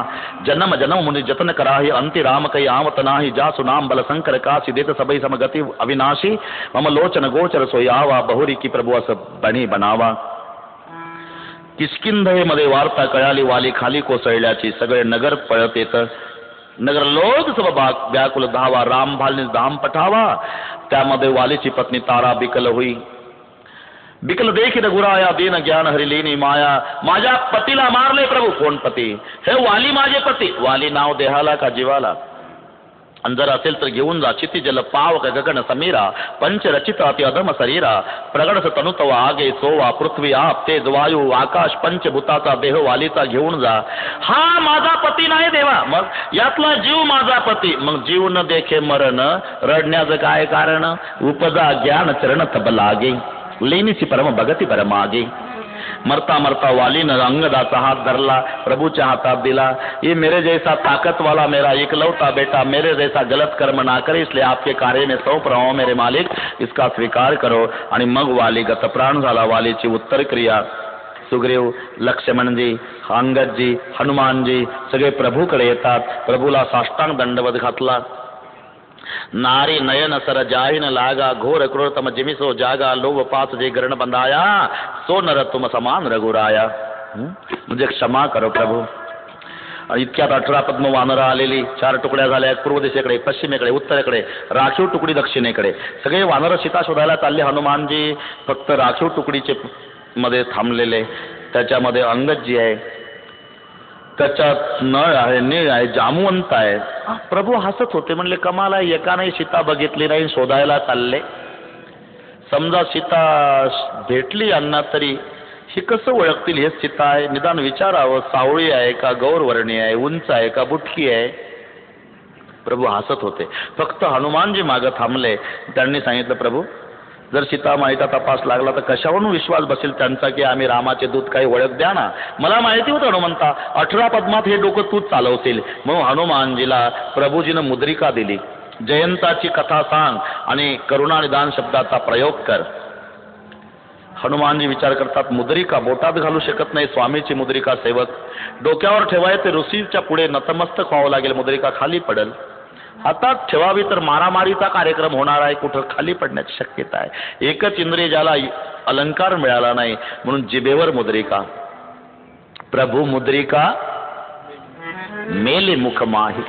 जन्म जन्म मुनि जतन कराही, अंति राम कई आवत नाही. जासु नाम बल संकर काशी, देत सबई समगति अविनाशी. मम लोचन गोचर सोयावा, बहुरी की प्रभु अस बणी बनावा. किष्किंधेमध्ये वार्ता कळाली, वाली खाली कोसळल्याची. सगळे नगर पळत येत. नगर लोक सब व्याकुल धावा, राम भालनीस धाम पठावा. त्यामध्ये वालीची पत्नी तारा बिकल होई. बिकल देखी रघुराया, दीन ज्ञान हरिलीनी माया. माझ्या पतीला मारले प्रभू. कोण पती? हे वाली माझे पती. वाली नाव देहाला का जीवाला? आणि जर असेल तर घेऊन जा. चिती जल पावक गगन समीरा, पंच रचित अति अधम शरीरा. प्रगडस तनुतव आगे सोवा, पृथ्वी आप तेज वायू आकाश पंचभूताचा देह वालीचा घेऊन जा. हा माझा पती नाही देवा. मग यातला जीव माझा पती. मग जीव न देखे मरण, रडण्याचं काय कारण? उपजा ज्ञान चरण तब लागे, लेनीची परम भगती परमागे. मरता मरता वालीनं अंगदाचा हात धरला, प्रभूच्या हातात दिला. ये मेरे जैसा ताकत वाला मेरा इकलौता बेटा, मेरे जैसा गलत कर्म ना करे, इसलिए आपके कार्य में सौंप रहा हूं मेरे मालिक, इसका स्वीकार करो. आणि मग वाली गतप्राण झाला. वालीची उत्तर क्रिया. सुग्रीव, लक्ष्मणजी, अंगदजी, हनुमानजी सगळे प्रभूकडे येतात. प्रभूला साष्टांग दंडवत घातला. नारी नयन सर जाहिन लागा, घोर क्रूरतम जिमिसो जागा. लोभ पास जे गरण बंधाया, सो नर तुम समान रघुराया. म्हणजे क्षमा करो प्रभू. इतक्यात 18 पद्म वानरं आलेली. 4 तुकड्या झाल्या. पूर्व दिशेकडे, पश्चिमेकडे, उत्तरेकडे, राखीव तुकडी दक्षिणेकडे. सगळे वानरं सीता शोधायला चालले. हनुमानजी फक्त राखीव तुकडीचे मध्ये थांबलेले. त्याच्यामध्ये अंगदजी आहे, त्याच्यात नळ आहे, नीळ आहे, जामवंत आहे. प्रभू हसत होते. म्हणले कमाल आहे, एका नाही सीता बघितली नाही, शोधायला चालले. समजा सीता भेटली यांना तरी ही कसं ओळखतील हे सीता आहे? निदान विचारावं, सावळी आहे का गौरवर्णी आहे, उंच आहे का बुटकी आहे? प्रभू हसत होते. फक्त हनुमानजी मागं थांबले. त्यांनी सांगितलं प्रभू, जर सीतामाईचा तपास लागला तर कशावरून विश्वास बसेल त्यांचा की आम्ही रामाचे दूत? काही ओळख द्या ना. मला माहिती होतं हनुमंता 18 पद्मात हे डोकं तूच चालवशील. म्हणून हनुमानजीला प्रभूजीनं मुद्रिका दिली. जयंताची कथा सांग आणि करुणा निदान शब्दाचा प्रयोग कर. हनुमानजी विचार करतात, मुद्रिका बोटात घालू शकत नाही. स्वामीची मुद्रिका सेवक डोक्यावर ठेवाय ते ऋषीच्या पुढे नतमस्तक व्हावं लागेल. मुद्रिका खाली पडेल. हातात ठेवावी तर मारामारीचा कार्यक्रम होणार आहे. कुठं खाली पडण्याची शक्यता आहे. एकच इंद्रिय ज्याला अलंकार मिळाला नाही म्हणून जिभेवर मुद्रिका. प्रभू मुद्रिका मेली मुख माही.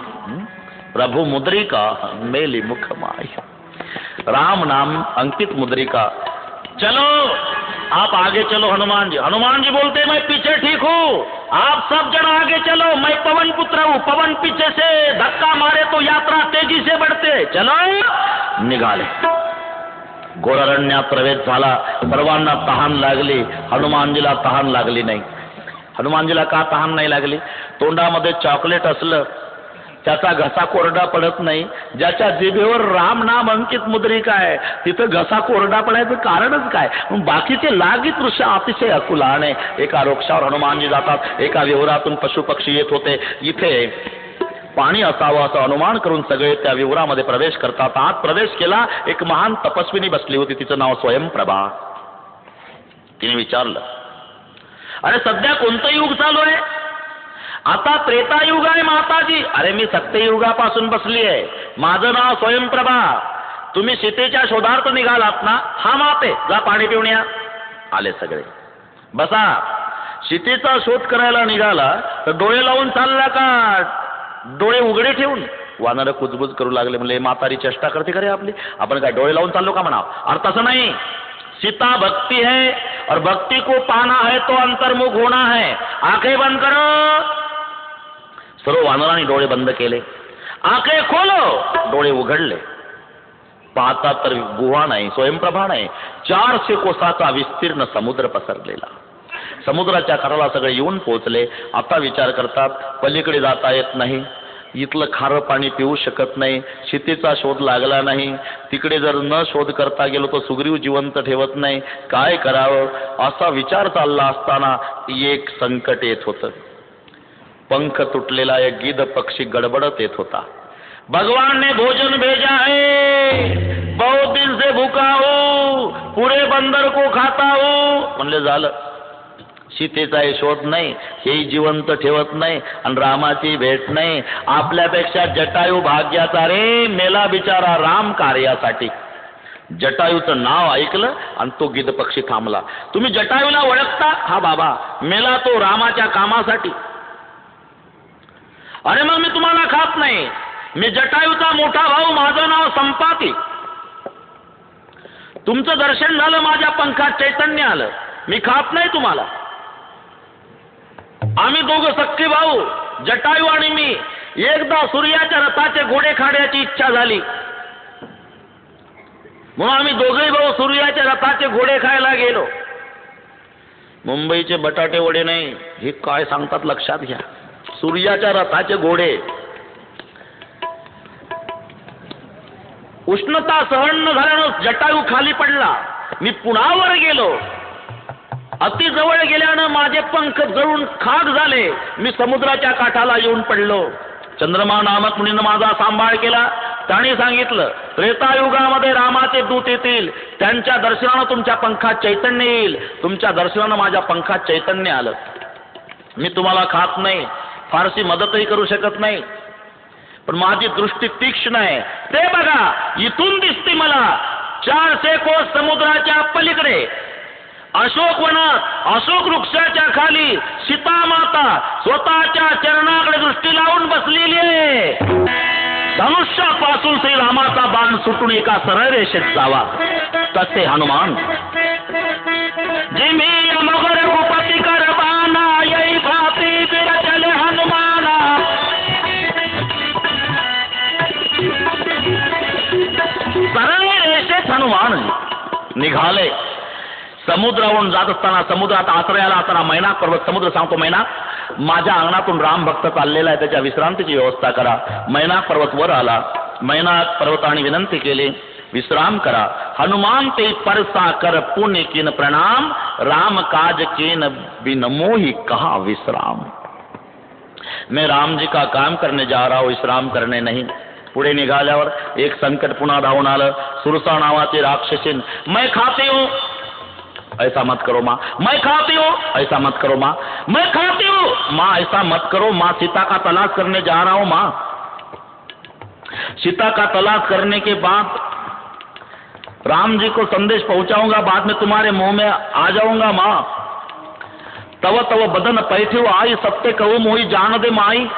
प्रभु मुद्रिका मेली मुख माही. राम नाम अंकित मुद्रिका. चलो आप आगे चलो हनुमान जी. हनुमान जी बोलते मैं पीछे ठीक हूँ, आप सब जन आगे चलो, मैं पवन पुत्र हूँ. पवन पीछे से धक्का मारे तो यात्रा तेजी से बढ़ते. चलो. निघाले. घोरारण्यात प्रवेश झाला. सर्वांना तहान लागली. हनुमानजीला तहान लागली नाही. हनुमानजीला का तहान नाही लागली? तोंडामध्ये चॉकलेट असलं त्याचा घसा कोरडा पडत नाही. ज्याच्या जिभेवर राम नाम अंकित मुद्रिका आहे तिथं घसा कोरडा पडायचं कारणच काय? बाकीचे लागित दृश्य अतिशय अकुलाने. एका वृक्षावर हनुमानजी जातात. एका विवरातून पशु पक्षी येत होते. इथे पाणी असावं असं अनुमान करून सगळे त्या विवरामध्ये प्रवेश करतात. आत प्रवेश केला. एक महान तपस्विनी बसली होती. तिचं नाव स्वयंप्रभा. तिने विचारलं, अरे सध्या कोणतं युग चालू आहे? आता त्रेतायुग आहे माताजी. अरे मी सत्ययुगापासून बसली आहे. माझं नाव स्वयंप्रभा. तुम्ही सीतेच्या शोधार्थ निघालात ना? हा माते. जा पाणी पिऊन या. आले सगळे. बसा. सीतेचा शोध करायला निघाला तर डोळे लावून चालला का डोळे उघडे ठेवून? वानर कुजबुज करू लागले. म्हणले म्हातारी चेष्टा करते का रे आपली? आपण काय डोळे लावून चाललो का म्हणाव? अरे तसं नाही. सीता भक्ति है और भक्ति को पाना है तो अंतर्मुख होना है. आंखें बंद करो. सर्व वानरांनी डोळे बंद केले. आंखे खोलो, डोळे उघडले. पाहतात तर गुहा नाही, स्वयंप्रभा नाही. 400 कोसाचा विस्तीर्ण समुद्र पसरलेला. समुद्राच्या काठाला सगळे येऊन पोहोचले. आता विचार करतात पलीकडे जाता येत नाही, इथलं खारं पाणी पिऊ शकत नाही, सीतेचा शोध लागला नाही, तिकडे जर न शोध करता गेलो तर सुग्रीव जिवंत ठेवत नाही, काय करावं असा विचार चालला असताना एक संकट येत होतं. पंख तुटलेला एक गिद्ध पक्षी गडबडत येत होता. भगवान ने भोजन भेजा है, बहुत दिन से भूखा हूं, पुरे बंदर को खाता हूं. म्हणले झालं, सीतेचा शोध नाही, हेही जिवंत ठेवत नाही आणि रामाची भेट नाही. आपल्यापेक्षा जटायू भाग्याचा रे, मेला बिचारा राम कार्यासाठी. जटायूचं नाव ऐकलं आणि तो गिद्ध पक्षी थांबला. तुम्ही जटायूला ओळखता? हा बाबा, मेला तो रामाच्या कामासाठी. अरे मग मी तुम्हाला खात नाही, मी जटायूचा मोठा भाऊ, माझं नाव संपाती. तुमचं दर्शन झालं, माझ्या पंखात चैतन्य आलं, मी खात नाही तुम्हाला. आम्ही दोघं सख्खे भाऊ, जटायू आणि मी. एकदा सूर्याच्या रथाचे घोडे खाण्याची इच्छा झाली, म्हणून आम्ही दोघेही भाऊ सूर्याच्या रथाचे घोडे खायला गेलो. मुंबईचे बटाटे वडे नाही, हे काय सांगतात लक्षात घ्या. सूर्याच्या रथाचे घोडे. उष्णता सहन न झाल्यानं जटायू खाली पडला. मी पुन्हा वर गेलो. अति जवळ गेल्यानं माझे पंख जळून खाक झाले. मी समुद्राच्या काठाला येऊन पडलो. चंद्रमा नामक मुनीनं माझा सांभाळ केला. त्याने सांगितलं, त्रेतायुगामध्ये रामाचे दूत येतील, त्यांच्या दर्शनानं तुमच्या पंखात चैतन्य येईल. तुमच्या दर्शनानं माझ्या पंखात चैतन्य आलं. मी तुम्हाला खात नाही, फारशी मदतही करू शकत नाही, पण माझी दृष्टी तीक्ष्ण आहे. ते बघा, इथून दिसते मला 400 कोस समुद्राच्या पलीकडे अशोक वनात, अशोक वृक्षाच्या खाली सीता माता स्वतःच्या चरणाकडे दृष्टी लावून बसलेली आहे. धनुष्यापासून श्रीरामाचा बाण सुटून एका सरळ रेषेत जावा, तसे हनुमान. जिमी मगर भूपती कर बाणा, यही भाती बिरचले हनुमाना. सरळ रेषेत हनुमान निघाले. समुद्रावरून जात असताना, समुद्रात आश्रयाला असताना मैनाक पर्वत, समुद्र सांगतो मैनाक, माझ्या अंगणातून राम भक्त चाललेला आहे, त्याच्या विश्रांतीची व्यवस्था करा. मैनाक पर्वत वर आला. मैनाक पर्वताने विनंती केली, विश्राम करा. हनुमान ते परसा कर पुण्य किन प्रणाम, राम काज किन बिनमोही कहा विश्राम. मैं राम जी का काम करने जा रहा हूं, विश्राम करने नहीं. पुढे निघाल्यावर एक संकट पुन्हा धावून आलं. सुरसा नावाची राक्षसीन, मैं खाती हूं, ऐसा मत करो माँ, मैं खाती हूँ, ऐसा मत करो माँ, मैं खाती हूँ माँ, ऐसा मत करो माँ, सीता का तलाश करने जा रहा हूं माँ. सीता का तलाश करने के बाद राम जी को संदेश पहुंचाऊंगा, बाद में तुम्हारे मुंह में आ जाऊंगा माँ. तव तव बदन पैठे आई, सत्य कहूं मोही जान दे माई.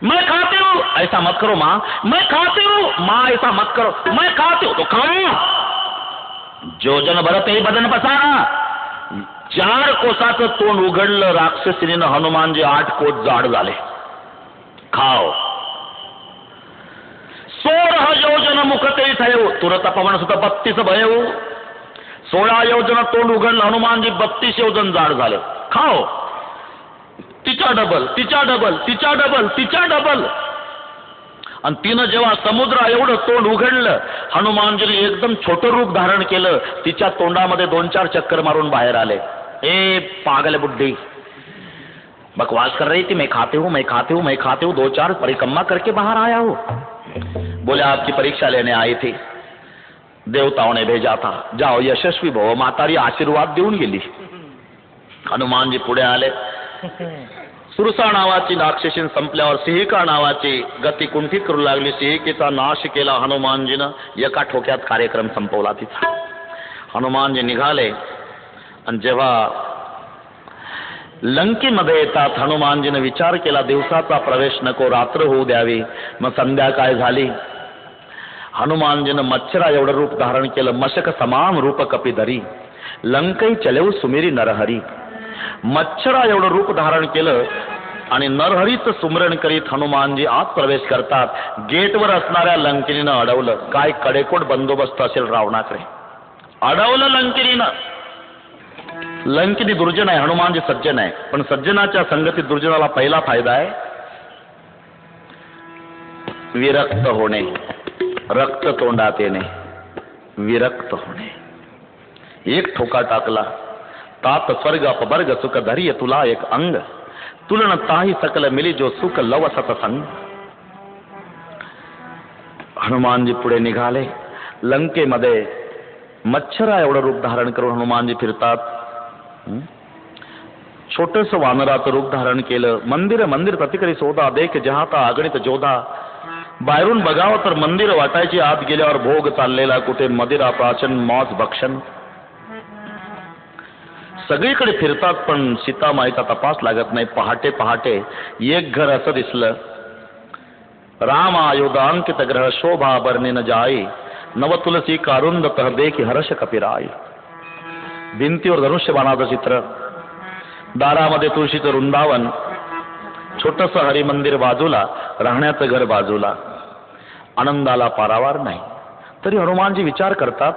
मैं खाती हूँ, ऐसा मत करो माँ, मैं खाती हूँ माँ, ऐसा मत करो, मैं खाती हूँ. तो खाऊं. जोजन भरत हे बदन पसारा. 4 कोसाचं तोंड उघडलं राक्षसीनं. हनुमानजी 8 कोस जाड झाले. खाओ. 16 योजन मुख ते ठेव, तुरत पवन सुत 32 भयऊ. 16 योजन तोंड उघडलं हनुमानजी, 32 योजन जाड झाले. खाओ. तिच्या डबल, तिच्या डबल, तिच्या डबल, तिच्या डबल. आणि तिनं जेव्हा समुद्र एवढं तोंड उघडलं, हनुमानजीने एकदम छोटं रूप धारण केलं. तिच्या तोंडामध्ये 2-4 चक्कर मारून बाहेर आले. ए पागल बुड्ढी, बकवास कर रही थी, मैं खाती हूँ, मैं खाती हूँ, मैं खाती हूँ. 2-4 परिक्रमा करके बाहर आया हूँ. बोले आपकी परीक्षा लेने आई थी, देवताओं ने भेजा था, जाओ यशस्वी भव. म्हातारी आशीर्वाद देऊन गेली. हनुमानजी पुढे आले. सुरसा नावाची राक्षसीन संपल्यावर सिंहिका नावाची गती कुंठित करू लागली. सिंहिकेचा नाश केला हनुमानजीनं. एका ठोक्यात कार्यक्रम संपवला तिचा. हनुमानजी निघाले आणि जेव्हा लंकेमध्ये येतात, हनुमानजीनं विचार केला, दिवसाचा प्रवेश नको, रात्र होऊ द्यावी. मग संध्याकाळ झाली. हनुमानजीनं मच्छरा एवढं रूप धारण केलं. मशक समान रूप कपीधरी, लंकै चलेव सुमेरी नरहरी. मच्छरा एवढं रूप धारण केलं. आणि नरहरीचं सुमरण करीत हनुमानजी आत प्रवेश करतात. गेटवर असणाऱ्या लंकिनीनं अडवलं. काय कडेकोट बंदोबस्त असेल रावणाकडे. अडवलं लंकिनीनं. लंकिनी दुर्जन आहे, हनुमानजी सज्जन आहे. पण सज्जनाच्या संगतीत दुर्जनाला पहिला फायदा आहे विरक्त होणे, रक्त तोंडात येणे, विरक्त होणे. एक ठोका टाकला. तात स्वर्ग अपवर्ग सुख धैर्य तुला एक अंग, तुलन ताही सकल मिली जो सुख लव सतसंग. हनुमानजी पुढे निघाले. लंकेमध्ये मच्छरा एवढं रूप धारण करून हनुमानजी फिरतात. छोटस वानराचं रूप धारण केलं. मंदिर मंदिर प्रतिकरी सोदा देख जहाता अगणित जोधा. बाहेरून बघावं तर मंदिर वाटायची, आत गेल्यावर भोग चाललेला, कुठे मदिरा प्राचन मौज भक्षण. सगळीकडे फिरतात पण सीतामाईचा तपास लागत नाही. पहाटे पहाटे एक घर असं दिसलं. राम आयोधा अंकित ग्रह शोभा बरणे न जाई, नव तुलसी कारुंद तह देखी हर्ष कपिराई. भिंतीवर धनुष्यबाणाचं चित्र, दारामध्ये तुळशीचं वृंदावन, छोटस हरिमंदिर बाजूला, राहण्याचं घर बाजूला. आनंदाला पारावार नाही. तरी हनुमानजी विचार करतात,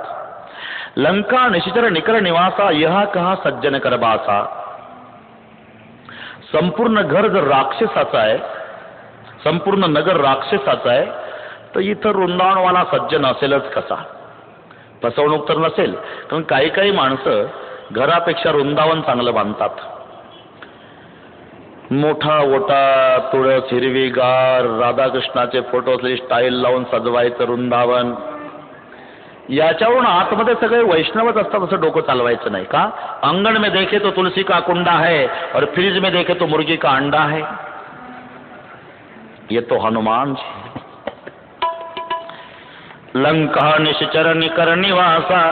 लंका निशिचर निकर निवासा, यहा कहा सज्जन करबासा. संपूर्ण घर जर राक्षसाचं आहे, संपूर्ण नगर राक्षसाचं आहे, तर इथं वृंदावनवाला सज्जन असेलच कसा. फसवणूक तर नसेल, कारण काही काही माणसं घरापेक्षा वृंदावन चांगलं बांधतात. मोठा ओटा, तुळस, हिरवीगार, राधाकृष्णाचे फोटो असलेली स्टाईल लावून सजवायचं वृंदावन. याच्यावरून आतमध्ये सगळे वैष्णवच असतात असं डोकं चालवायचं नाही का. अंगण में देखे तो तुलसी का कुंडा है और फ्रिज में देखे तो मुर्गी का अंडा है. ये तो हनुमान जी. लंका निश्चर निकर निवासा,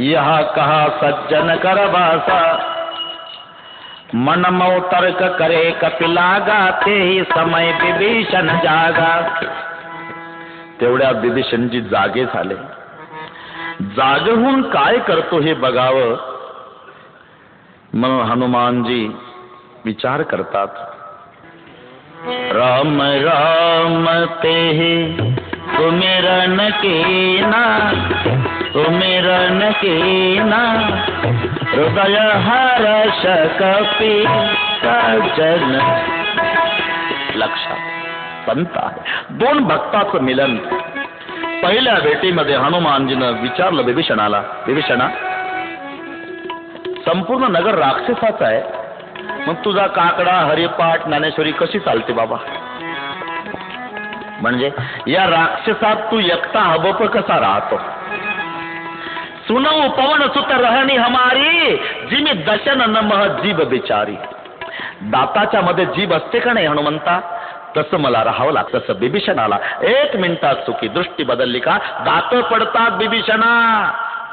यहा कहा सज्जन कर बासा. मन मौ तर्क करे कपिलागा, ते ही समय विभीषण जागा. तेवढ्या विभीषणजी जागे झाले. जागे होऊन काय करतो हे बघावं. मग हनुमानजी विचार करतात, राम राम ते सुमिरन कीना, सुमिरन कीना, हृदय हर्ष कपी सज्जन. लक्षात संत आहे. दोन भक्ताचं मिलन. पहिल्या भेटीमध्ये हनुमानजीनं विचारलं विभीषणाला, विभीषणा, संपूर्ण नगर राक्षसाचा आहे, मग तुझा काकडा, हरिपाठ, ज्ञानेश्वरी कशी चालते बाबा. म्हणजे या राक्षसात तू एकटा हबप कसा राहतो. सुनऊ पवन सुत रहनी हमारी, जिमी दशन नमः जीभ बिचारी. दाताच्या मध्ये जीभ असते का नाही हनुमंता, तसं मला राहावं लागतं. तसं बिभीषणाला 1 मिनिटात चुकी. दृष्टी बदलली का दात पडतात बिभीषणा,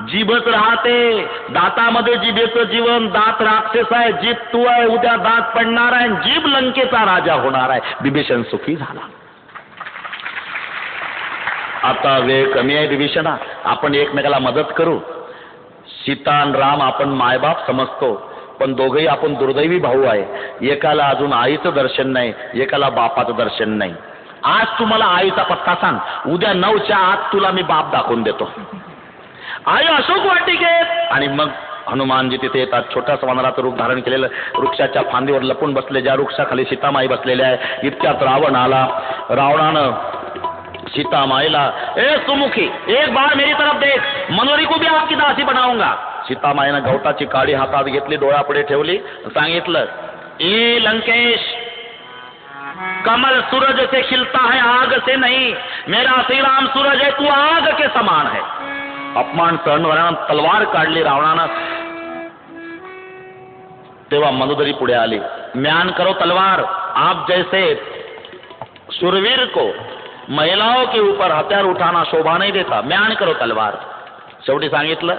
जीभच राहते. दातामध्ये जीभेचं जीवन. दात राक्षस आहे, जीभ तू आहे. उद्या दात पडणार आहे, जीभ लंकेचा राजा होणार आहे. बिभीषण सुखी झाला. आता वेळ कमी आहे विभीषणा, आपण एकमेकाला मदत करू. सीता आणि राम आपण मायबाप समजतो, पण दोघेही आपण दुर्दैवी भाऊ आहे. एकाला अजून आईचं दर्शन नाही, एकाला बापाचं दर्शन नाही. आज तुम्हाला आईचा पत्ता सांग, उद्या 9च्या आत तुला मी बाप दाखवून देतो. आई अशोक वाटिकेत. आणि मग हनुमानजी तिथे येतात. छोट्याच वानराचं रूप धारण केलेलं, वृक्षाच्या फांदीवर लपून बसले. ज्या वृक्षाखाली सीतामाई बसलेल्या आहे. इतक्यात रावण आला. रावणानं सीतामाईला, ए सुमुखी, एक बार मेरी तरफ देख, मनोरी को भी आपकी दासी बनाऊंगा. सीतामाईनं गवताची काडी हातात घेतली, डोळ्यापुढे ठेवली, सांगितलं, ए लंकेश, कमल सूरज से खिलता है आग से नहीं, मेरा श्री राम सूरज है, तू आग के समान है. अपमान सहन होण्यानं तलवार काढली रावणानं. तेव्हा मनोदरी पुढे आली. म्यान करो तलवार, आप जैसे शूरवीर को महिलाओं के ऊपर हत्यार उठाना शोभा नहीं देता. म्यान करो तलवार. शेवटी सांगितलं,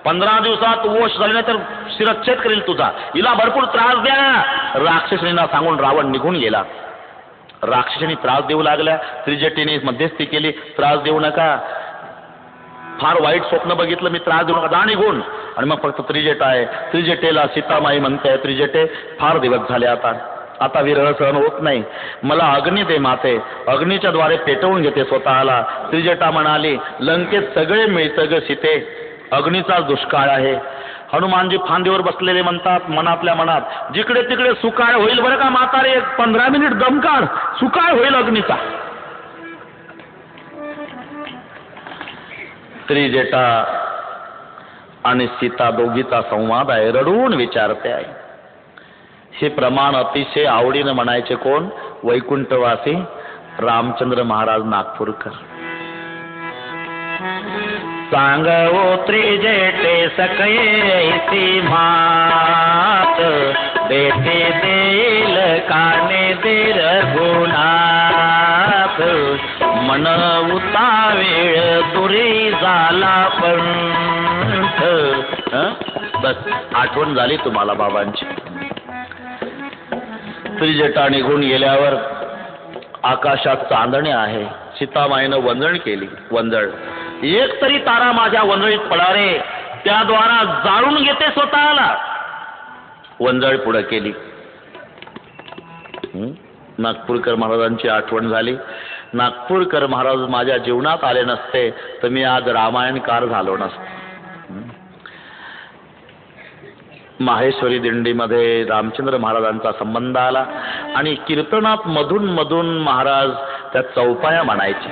15 दिवसात वोश झाले तर शिरच्छेद करेल तुझा, हिला भरपूर त्रास द्या. राक्षसींना सांगून रावण निघून गेला. राक्षसींनी त्रास देऊ लागल्या. त्रिजटीने मध्यस्थी केली, त्रास देऊ नका, फार वाईट स्वप्न बघितलं मी, त्रास देऊ नका, जा निघून. आणि मग फक्त त्रिजट आहे. त्रिजटेला सीतामाई म्हणते, त्रिजटे फार दिवस झाले आता, आता विरह सहन होत नाही, मला अग्नी दे माते. अग्नीच्या द्वारे पेटवून घेते स्वतःला. त्रिजटा म्हणाली, लंकेत सगळे मिळतं ग सीते, अग्नीचा दुष्काळ आहे. हनुमानजी फांदीवर बसलेले म्हणतात मनातल्या मनात, जिकडे तिकडे सुकाळ होईल बरं का म्हातारे, 15 मिनिट दम काढ, सुकाळ होईल अग्नीचा. त्रिजटा आणि सीता दोघीचा संवाद आहे. रडून विचारते आहे. हे प्रमाण अतिशय आवडीनं म्हणायचे कोण? वैकुंठवासी रामचंद्र महाराज नागपूरकर. सांगवो त्रिजटे सकळेसी मात, बेटे देईल काने दे रघुनाथ. मन उतावेळ दुरी झाला पंथ. बस आठवण झाली तुम्हाला बाबांची. त्रिजटा निघून गेल्यावर आकाशात चांदणे आहे. सीतामाईनं वंदण केली. वंदळ, एक तरी तारा माझ्या वंदळीत पडारे, त्याद्वारा जाळून घेते स्वतःला. वंदळ पुढे केली. नागपूरकर महाराजांची आठवण झाली. नागपूरकर महाराज माझ्या जीवनात आले नसते तर मी आज रामायणकार झालो नसतो. माहेश्वरी दिंडीमध्ये रामचंद्र महाराजांचा संबंध आला आणि कीर्तनात मधून मधून महाराज त्या चौपाया म्हणायचे.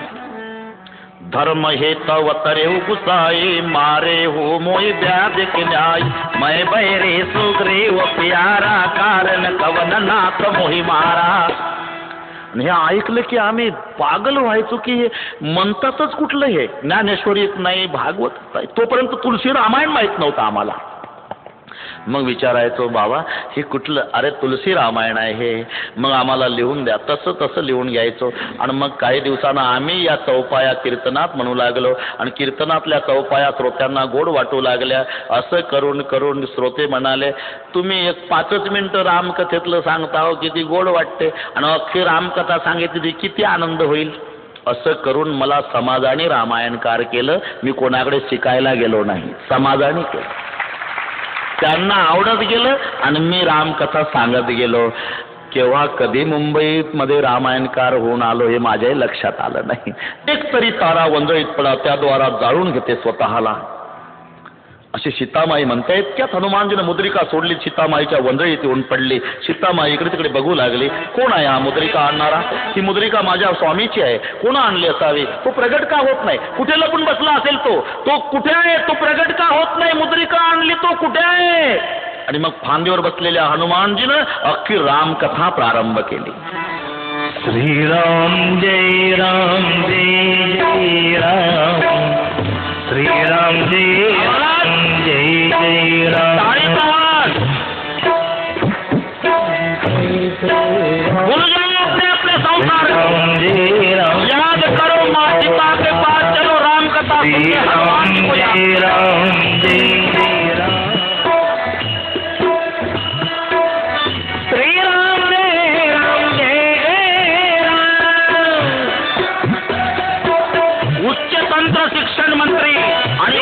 धर्म हे तव तरेव गुसाई, मारे हो मोय ब्याज के न्याय. मै बैरे सुग्रीव प्यारा, कारण कवन नाथ मोही मारा. आणि हे ऐकलं की आम्ही पागल व्हायचो की हे म्हणतातच कुठलं, हे ज्ञानेश्वरीत नाही, भागवत नाही. तोपर्यंत तुलसी रामायण माहित नव्हतं आम्हाला. मग विचारायचो, बाबा हे कुठलं? अरे तुलसी रामायण आहे हे. मग आम्हाला लिहून द्या. तसं तसं लिहून घ्यायचो. आणि मग काही दिवसांना आम्ही या चौपाया कीर्तनात म्हणू लागलो आणि कीर्तनातल्या चौपाया श्रोत्यांना गोड वाटू लागल्या. असं करून करून श्रोते म्हणाले, तुम्ही एक 5 मिनिटं रामकथेतलं सांगता हो, किती गोड वाटते, आणि अख्खी रामकथा सांगितली किती आनंद होईल. असं करून मला समाजाने रामायणकार केलं. मी कोणाकडे शिकायला गेलो नाही, समाजाने केलं. त्यांना आवडत गेलं आणि मी रामकथा सांगत गेलो. केव्हा कधी मुंबईमध्ये रामायणकार होऊन आलो हे माझ्याही लक्षात आलं नाही. एक तरी तारा वंदळीत पडा, त्याद्वारा जाळून घेते स्वतःला, अशी सीतामाई म्हणते. इतक्यात हनुमानजीने मुद्रिका सोडली. सीतामाईच्या वंदळीत येऊन पडली. सीतामाई इकडे तिकडे बघू लागली. कोण आहे हा मुद्रिका आणणारा? ही मुद्रिका माझ्या स्वामीची आहे. कोण आणली असावी? तो प्रगट का होत नाही? कुठे लपून बसला असेल तो कुठे आहे? तो प्रगट का होत नाही? मुद्रिका आणली, तो कुठे आहे? आणि मग फांदीवर बसलेल्या हनुमानजीनं अख्खी रामकथा प्रारंभ केली. श्रीराम जय राम जय जय राम, श्रीराम जय राम जय जय राम. अपने संसार याद करो, माँ सीता के पास चलो, राम कथा. श्रीराम जय राम जय जय राम, श्रीराम जय राम जय राम. उच्च तंत्र शिक्षण मंत्री आणि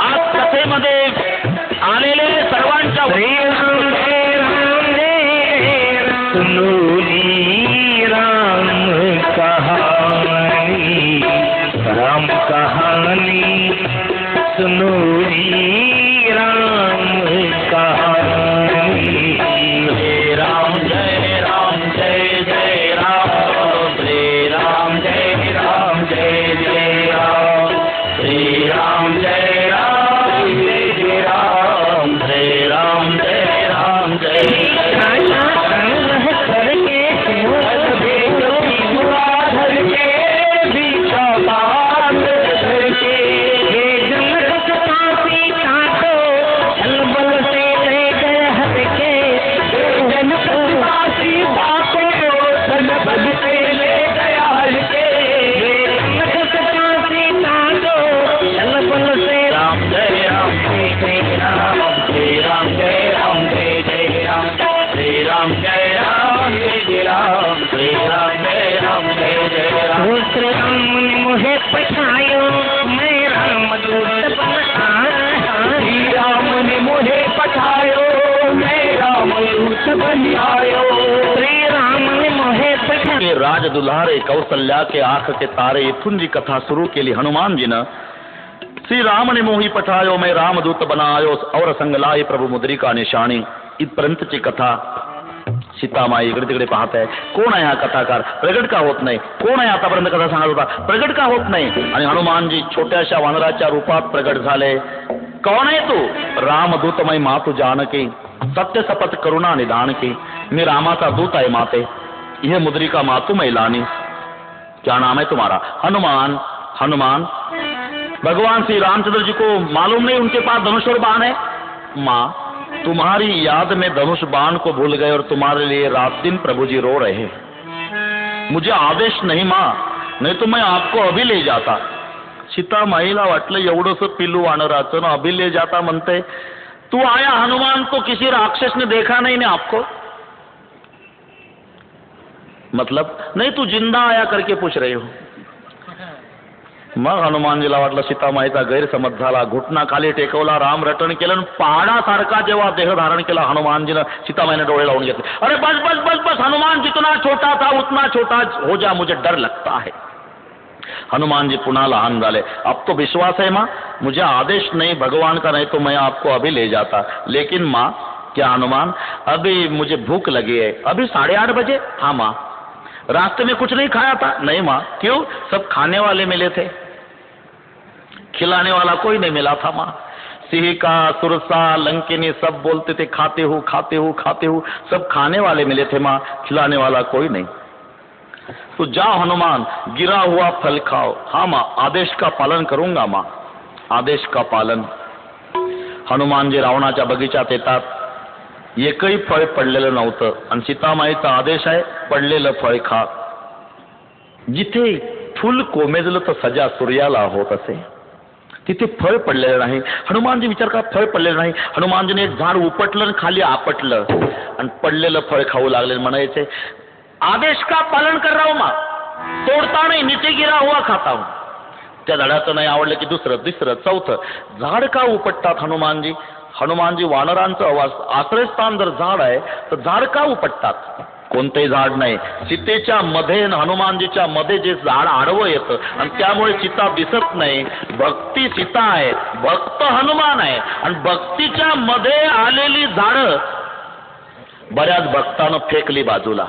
आज कथेमध्ये आलेले सर्वांच्या सुनोली राम कहानी, राम कहानी सुनोली राम कहानी. राम जय राम जय जय राम, श्री राम जय राम जय जय राम, श्री राम जय राम जय जय राम, श्री राम जय राम जय जय राम. राम ने मुझे पछायो, मैं राम दूत बन आया. बही आयो, श्री राम ने मोहे पठायो। के राज दुल्हारे कौशल्या के आंख के तारे, इथून जी कथा सुरू केली हनुमानजीनं. श्री राम ने मोही पठायो, मैं रामदूत बनायो, और संगलाय प्रभु मुद्रिका निशाणी. इथपर्यंतची कथा. सीतामाई इकडे तिकडे पाहत आहे. कोण आहे हा कथाकार? प्रगट का होत नाही? कोण आहे आतापर्यंत कथा सांगत होता? प्रगट का होत नाही? आणि हनुमानजी छोट्याशा वानराच्या रूपात प्रगट झाले. कौन आहे तू? रामदूतमय मातु जानकी, सत्य शपथ करुणा निदान की. मी रामाचा दूत आहे माते, यह मुद्रिका मातु मैलानी. क्या नाम है तुम्हारा? हनुमान. हनुमान. भगवान श्री रामचंद्र जी को मालूम नहीं उनके पास धनुष और बाण है? माँ, तुम्हारी याद में धनुष बाण को भूल गए और तुम्हारे लिए रात दिन प्रभु जी रो रहे. मुझे आदेश नहीं माँ, नहीं तो मैं आपको अभी ले जाता. सीतामाईला वाटलं एवढंसं पिल्लू वानराचं ना अभी ले जाता म्हणते. तू आया हनुमान तो किसी राक्षस ने देखा नहीं ने आपको? मतलब नहीं, तू जिंदा आया करके पूछ रही हो. मग हनुमानजीला वाटलं सीतामाईचा गैरसमज झाला. घुटना खाली टेकवला, राम रटण केलं. पहाडासारखा जेव्हा देह धारण केला हनुमानजीनं, सीतामाईने डोळे लावून घेतले. अरे बस बस बस बस, हनुमान जितना छोटा था उतना छोटा हो जा, मुझे डर लगता है. हनुमान जी पुनः लहान झाले. अब तो विश्वास है माँ, मुझे आदेश नहीं भगवान का, नहीं तो मैं आपको अभी ले जाता. लेकिन माँ, क्या हनुमान, अभी मुझे भूख लगी है. अभी 8:30 बजे? हाँ माँ. रास्ते में कुछ नहीं खाया था? नहीं माँ. क्यों? सब खाने वाले मिले थे, खिलाने वाला कोई नहीं मिला था माँ. सिहिका, सुरसा, लंकिनी सब बोलते थे खाते हो खाते हो खाते हो. सब खाने वाले मिले थे माँ, खिलाने वाला कोई नहीं. तो जाओ हनुमान, गिरा हुआ फल खाओ. हाँ माँ, आदेश का पालन करूंगा माँ, आदेश का पालन. हनुमानजी रावणाच्या बगीचात येतात. एकही फळ पडलेलं नव्हतं आणि सीतामाईचा आदेश आहे, पडलेलं फळ खा. जिथे फुल कोमेजलं तर सजा सूर्याला होत असे, तिथे फळ पडलेलं नाही. हनुमानजी विचार करा, फळ पडलेलं नाही. हनुमानजीने एक झाड उपटलं आणि खाली आपटलं आणि पडलेलं फळ खाऊ लागले. म्हणायचे, आदेश का पालन कर रहा हूं मां, तोडता नाही, नीचे गिरा हुआ खाता हूं. त्या झाडाचं नाही आवडलं की दुसरं, तिसरं, चौथं. झाड का उपटतात हनुमानजी? हनुमानजी वानरांचं आश्रयस्थान जर झाड आहे तर झाड का उपटतात? कोणतेही झाड नाही. सीतेच्या मध्ये, हनुमानजीच्या मध्ये जे झाड आडवं येतं आणि त्यामुळे सीता दिसत नाही. भक्ती सीता आहे, भक्त हनुमान आहे आणि भक्तीच्या मध्ये आलेली झाडं बऱ्याच भक्तानं फेकली बाजूला.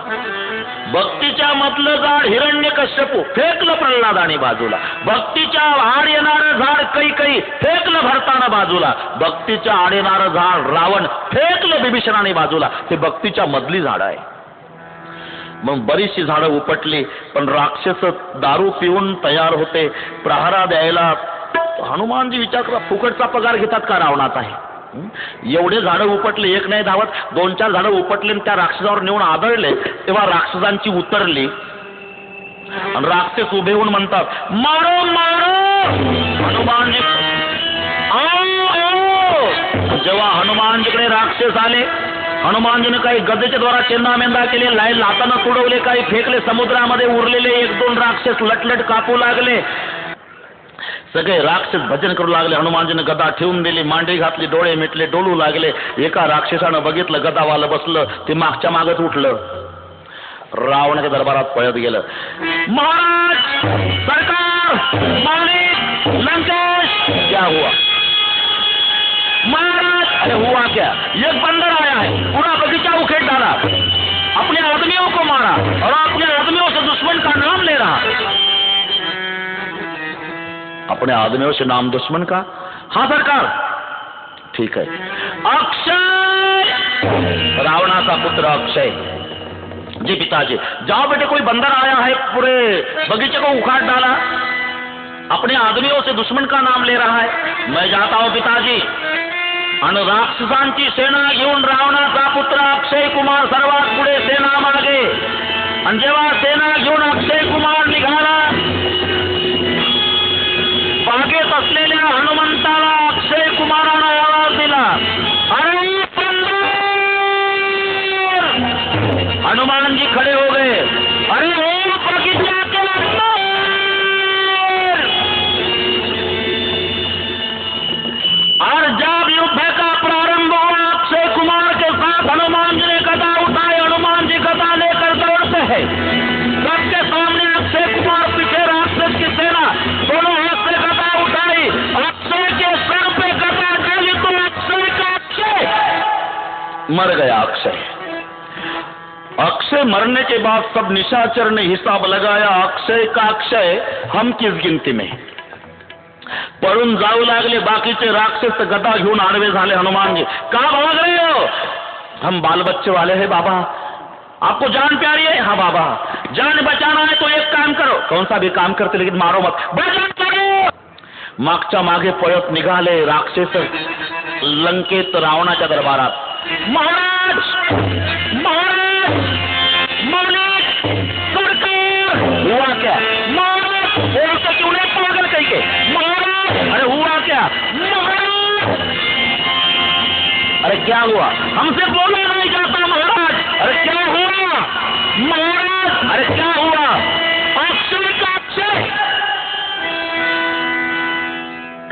भक्तीच्या मधलं झाड हिरण्यकश्यपू फेकलं प्रल्हादानी बाजूला. भक्तीच्या आड येणारं झाड कैकई फेकलं भरताना बाजूला. भक्तीच्या आड येणारं झाड रावण फेकलं बिभीषणाने बाजूला. ते भक्तीच्या मधली झाड आहे. मग बरीचशी झाडं उपटली, पण राक्षस दारू पिऊन तयार होते प्रहारा द्यायला. हनुमानजी विचार करा, फुकटचा पगार घेतात का रावणाचा आहे? एवढे झाडं उपटले, एक नाही धावत, 2-4 झाडं उपटले, त्या राक्षसावर नेऊन आदळले. तेव्हा राक्षसांची उतरली आणि राक्षस उभे होऊन म्हणतात, मारो मारो. हनुमानजी जेव्हा हनुमानजीकडे राक्षस आले, हनुमानजीने काही गदेच्या द्वारा चेंदामेंदा केले, लाईन हातानं तुडवले, काही फेकले समुद्रामध्ये. उरलेले 1-2 राक्षस लटलट कापू लागले. सगळे राक्षस भजन करू लागले. हनुमानजीने गदा ठेवून दिली, मांडी घातली, डोळे मिटले, डोलू लागले. एका राक्षसानं बघितलं, गदावाला बसलं, ते मागच्या मागत उठलं, रावणाच्या दरबारात पळत गेलं. महाराज, सरकार, मालिक, लंकेश, क्या हुआ? महाराज, अरे हुआ क्या? एक बंदर आया है, पूरा बगीचा उखेड़ डाला, अपने आदमियों को मारा और अपने आदमियों से दुश्मन का नाम ले रहा. अपने आदमियों से नाम दुश्मन का? हाँ सरकार. ठीक है. अक्षय, रावणाचा पुत्र अक्षय. जी पिताजी. जाओ बेटे, कोई बंदर आया है, पूरे बगीचे को उखाड़ डाला, अपने आदमियों से दुश्मन का नाम ले रहा है. मैं जाता हूं पिताजी. आणि राक्षसांची सेना घेऊन रावणाचा पुत्र अक्षय कुमार सर्वात पुढे सेना मागे. आणि जेव्हा सेना घेऊन अक्षय कुमार निघाला, बागेत असलेल्या हनुमंताला अक्षय कुमारानं आवाज दिला, अरे बंदर. हनुमान जी खड़े हो गए. अरे ओ बगीचा के अंदर. और जब युद्ध का प्रारंभ हुआ, अक्षय कुमार के साथ हनुमान जी ने गदा मर गया अक्षय। अक्षय मरने के बाद सब निशाचर ने हिसाब लगाया, अक्षय का अक्षय हम किस गिनती में। पळून जाऊ लागले बाकीचे राक्षस, गदा घेऊन आडवे झाले हनुमानजी। का भाग रहे हो? हम बाल बच्चे वाले हैं बाबा, आपको जान प्यारी है? हाँ बाबा, जान बचाना है तो एक काम करो। कौन सा भी काम करते लेकिन मारो मत, बचाव करो। मागच्या मागे पळत निघाले राक्षस लंकेत रावणाच्या दरबारात। महाराज महाराज मालिक सरकार, हुआ क्या? महाराज बोलते क्यों नहीं, पागल कहीं के? महाराज, अरे हुआ क्या? महाराज, अरे क्या हुआ? हमसे बोला नहीं जाता महाराज। अरे क्या हुआ महाराज? अरे क्या हुआ? अक्षय का अक्षय।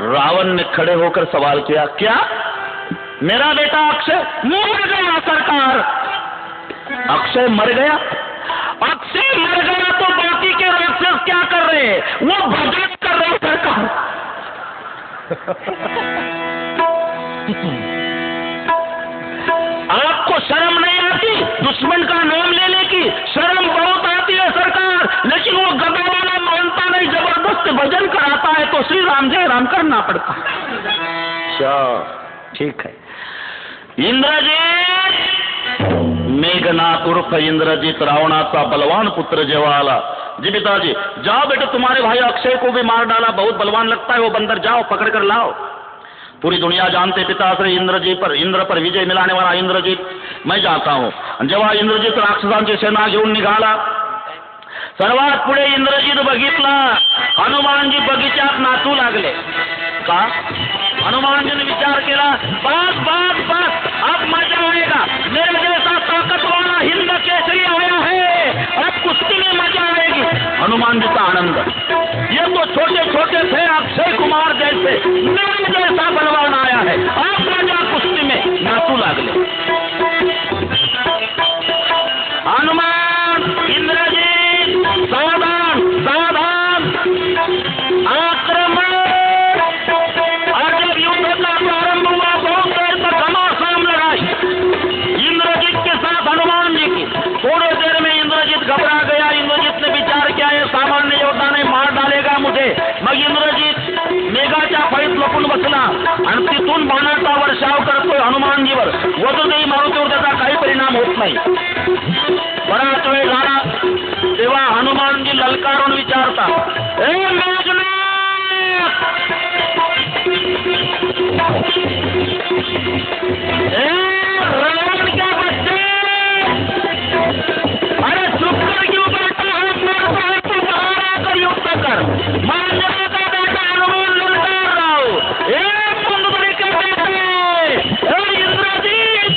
रावण ने खड़े होकर सवाल किया, क्या मेरा बेटा अक्षय मर गया सरकार? अक्षय मर गया? अक्षय मर गया तो बाकी के राक्षस क्या कर रहे हैं? वो भजन कर रहे हैं सरकार। आपको शर्म नहीं आती? दुश्मन का नाम लेने की शर्म बहुत आती है सरकार, लेकिन वो गधा वाला मानता नहीं, जबरदस्त भजन कराता है तो श्री राम जय राम करना पड़ता है। अच्छा ठीक है। इंद्रजीत, मेघनाथ उर्फ इंद्रजीत रावणाचा बलवान पुत्र जेव्हा आला, जी पिताजी जाओ बेटे, तुम्हारे भाई अक्षय को भी मार डाला, बहुत बलवान लगता है वो बंदर, जाओ पकड़ कर लाओ। पूरी दुनिया जानते पिताश्री इंद्र पर विजय मिलाने वाला इंद्रजीत, मैं जाता हूं। जेव्हा इंद्रजीत राक्षसांची सेना घेऊन निघाला, सर्वात पुढे इंद्रजीत बघितला हनुमानजी बगीच्यात नाचू लागले। का? हनुमानजीने विचार केला, बस बस बस, अब मजा आएगा, मेरे जैसा ताकत वाला हिंद केसरी आया है, अब कुश्ती में मजा आएगी। हनुमान जी का आनंद, ये तो छोटे छोटे थे अक्षय कुमार जैसे, मेरे जैसा बलवान आया है, अब मजा कुश्ती में, नाचू लागले। हनुमान, इंद्रजीत, सावधान सावधान, आक्रमण। और जब युद्ध का प्रारंभ हुआ, बहुत देर तक घमासान लड़ाई इंद्रजीत के साथ हनुमान जी की। थोड़ी देर में इंद्रजीत घबरा गया। इंद्रजीत ने विचार किया, ये सामान्य योद्धा नहीं, मार डालेगा मुझे। मग इंद्रजीत मेघाच्या फळीत लपून बसला आणि तिथून बाणाचा वर्षाव करतोय हनुमानजीवर। वधूदेवी मारुतीवर त्याचा काही परिणाम होत नाही। बराच वेळ झाला तेव्हा हनुमानजी ललकारून विचारता, ए मेघनाथ, ए रावण क्या बच्चे, अरे चुप कर क्यों बैठा है? मरता है तो बाहर आकर युद्ध कर। मानव का बेटा हनुमान ललकार रहा हो, ए कुंदबरी के बेटे, ए इंद्रजीत।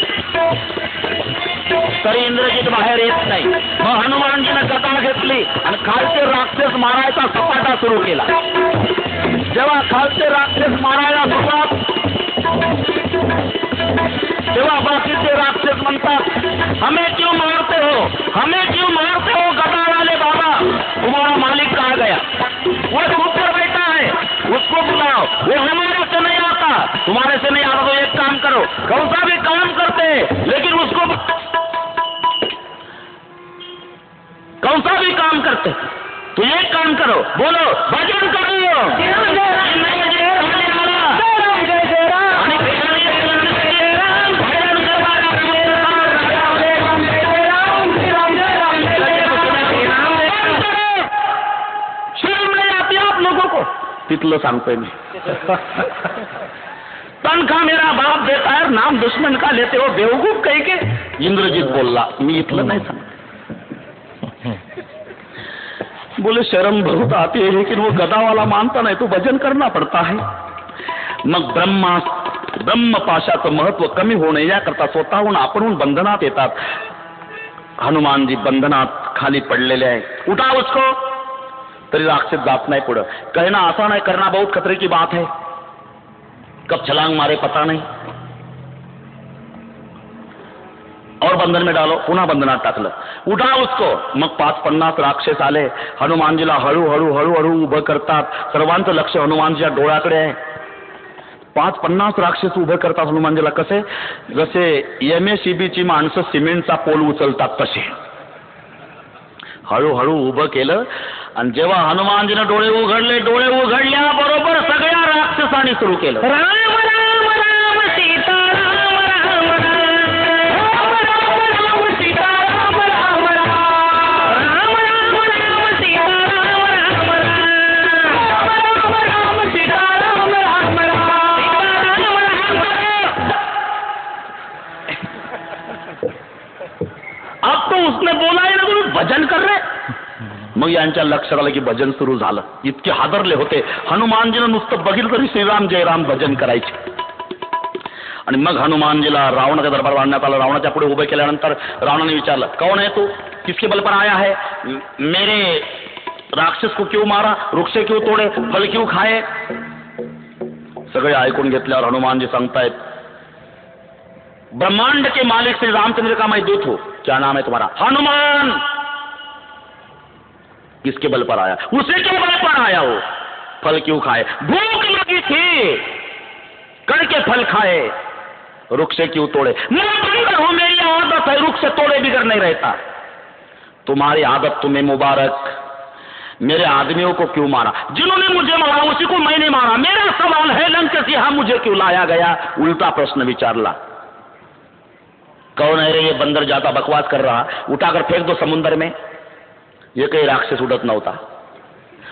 तरी इंद्रजीत बाहेर येत नाही। मग हनुमानजीने गदा घेतली आणि खालचे राक्षस मारायचा सपाटा सुरू केला। जेव्हा खालचे राक्षस मारायला सुरुवात, तेव्हा बाकीचे राक्षस म्हणतात, हमें क्यों मारते हो, हमें क्यों मारते हो गदा वाले बाबा, तुम्हारा मालिक कहाँ गया? वो ऊपर बैठा है, उसको बुलाओ, वो हमारे से नहीं आता। तुम्हारे से नहीं आता तो एक काम करो, कौन सा भी काम करते लेकिन उसको, कौन सा भी काम करते तो एक काम करो, बोलो भजन करो। तिथलं सांगतोय मी, तनखा मेरा बाप देता है, नाम दुश्मन का लेते हो बेवकूफ कहीं के। इंद्रजीत बोलला, मी इथलं नाही सांगत। बोले शर्म बहुत आती है, लेकिन वो गदा वाला मानता नहीं तो भजन करना पड़ता है। मग ब्रह्म पाशाचं महत्व कमी होऊ नये याकरता स्वतःहून आपणहून बंधनात येतात। हनुमानजी बंधनात खाली पडलेले आहे, उठा उसको, तरी राक्षस जात नाही पुढं। कहना आसान है, करना बहुत खतरे की बात है, कब छलांग मारे पता नहीं। और बंधन में डालो, पुन्हा बंधनात टाकलं, उठा उसको। मग 5-50 राक्षस आले, हनुमानजीला हळूहळू हळूहळू उभं करतात। सर्वांचं लक्ष हनुमानजीच्या डोळ्याकडे आहे। 50 राक्षस उभे करतात हनुमानजीला. कसे? जसे MACB ची माणसं सिमेंटचा पोल उचलतात तसे. हळूहळू उभं केलं आणि जेव्हा हनुमानजीनं डोळे उघडल्याबरोबर सगळ्या राक्षसांनी सुरू केलं, राम राम राम सीता राम राम राम राम सीता राम राम राम राम सीता राम राम राम सीता राम राम अब तो उसने बोला है ना, तुम्ही भजन कर रहे. मग यांच्या लक्षात आलं की भजन सुरू झालं. इतके हादरले होते. हनुमानजीनं नुसतं बघितलं तरी श्रीराम जयराम भजन करायचे. आणि मग हनुमानजीला रावणाच्या दरबार आणण्यात आलं. रावणाच्या पुढे उभे केल्यानंतर रावणाने विचारलं, कौन है तू, किसके बल पर आया है, मेरे राक्षस को क्यों मारा, वृक्ष क्यों तोडे, फल क्यों खाए. सगळे ऐकून घेतल्यावर हनुमानजी सांगतायत, ब्रह्मांड के मालिक श्री रामचंद्र का मैं दूत हूं. क्या नाम है तुम्हारा? हनुमान. किसके बल पर आया? उसी के बल पर आया हो. फल क्यों खाए? भूख लगी थी, करके फल खाए. वृक्ष क्यों तोड़े? मैं बंदर हूं, मेरी आदत है वृक्ष तोड़े बिगड़ नहीं रहता. तुम्हारी आदत तुम्हें मुबारक. मेरे आदमियों को क्यों मारा? जिन्होंने मुझे मारा उसी को मैंने मारा. मेरा सवाल है लंकेश यहां मुझे क्यों लाया गया? उल्टा प्रश्न विचारला. कौन है रे ये बंदर जाता बकवास कर रहा, उठाकर फेंक दो समुद्र में. ये काही राक्षस उठत नव्हता.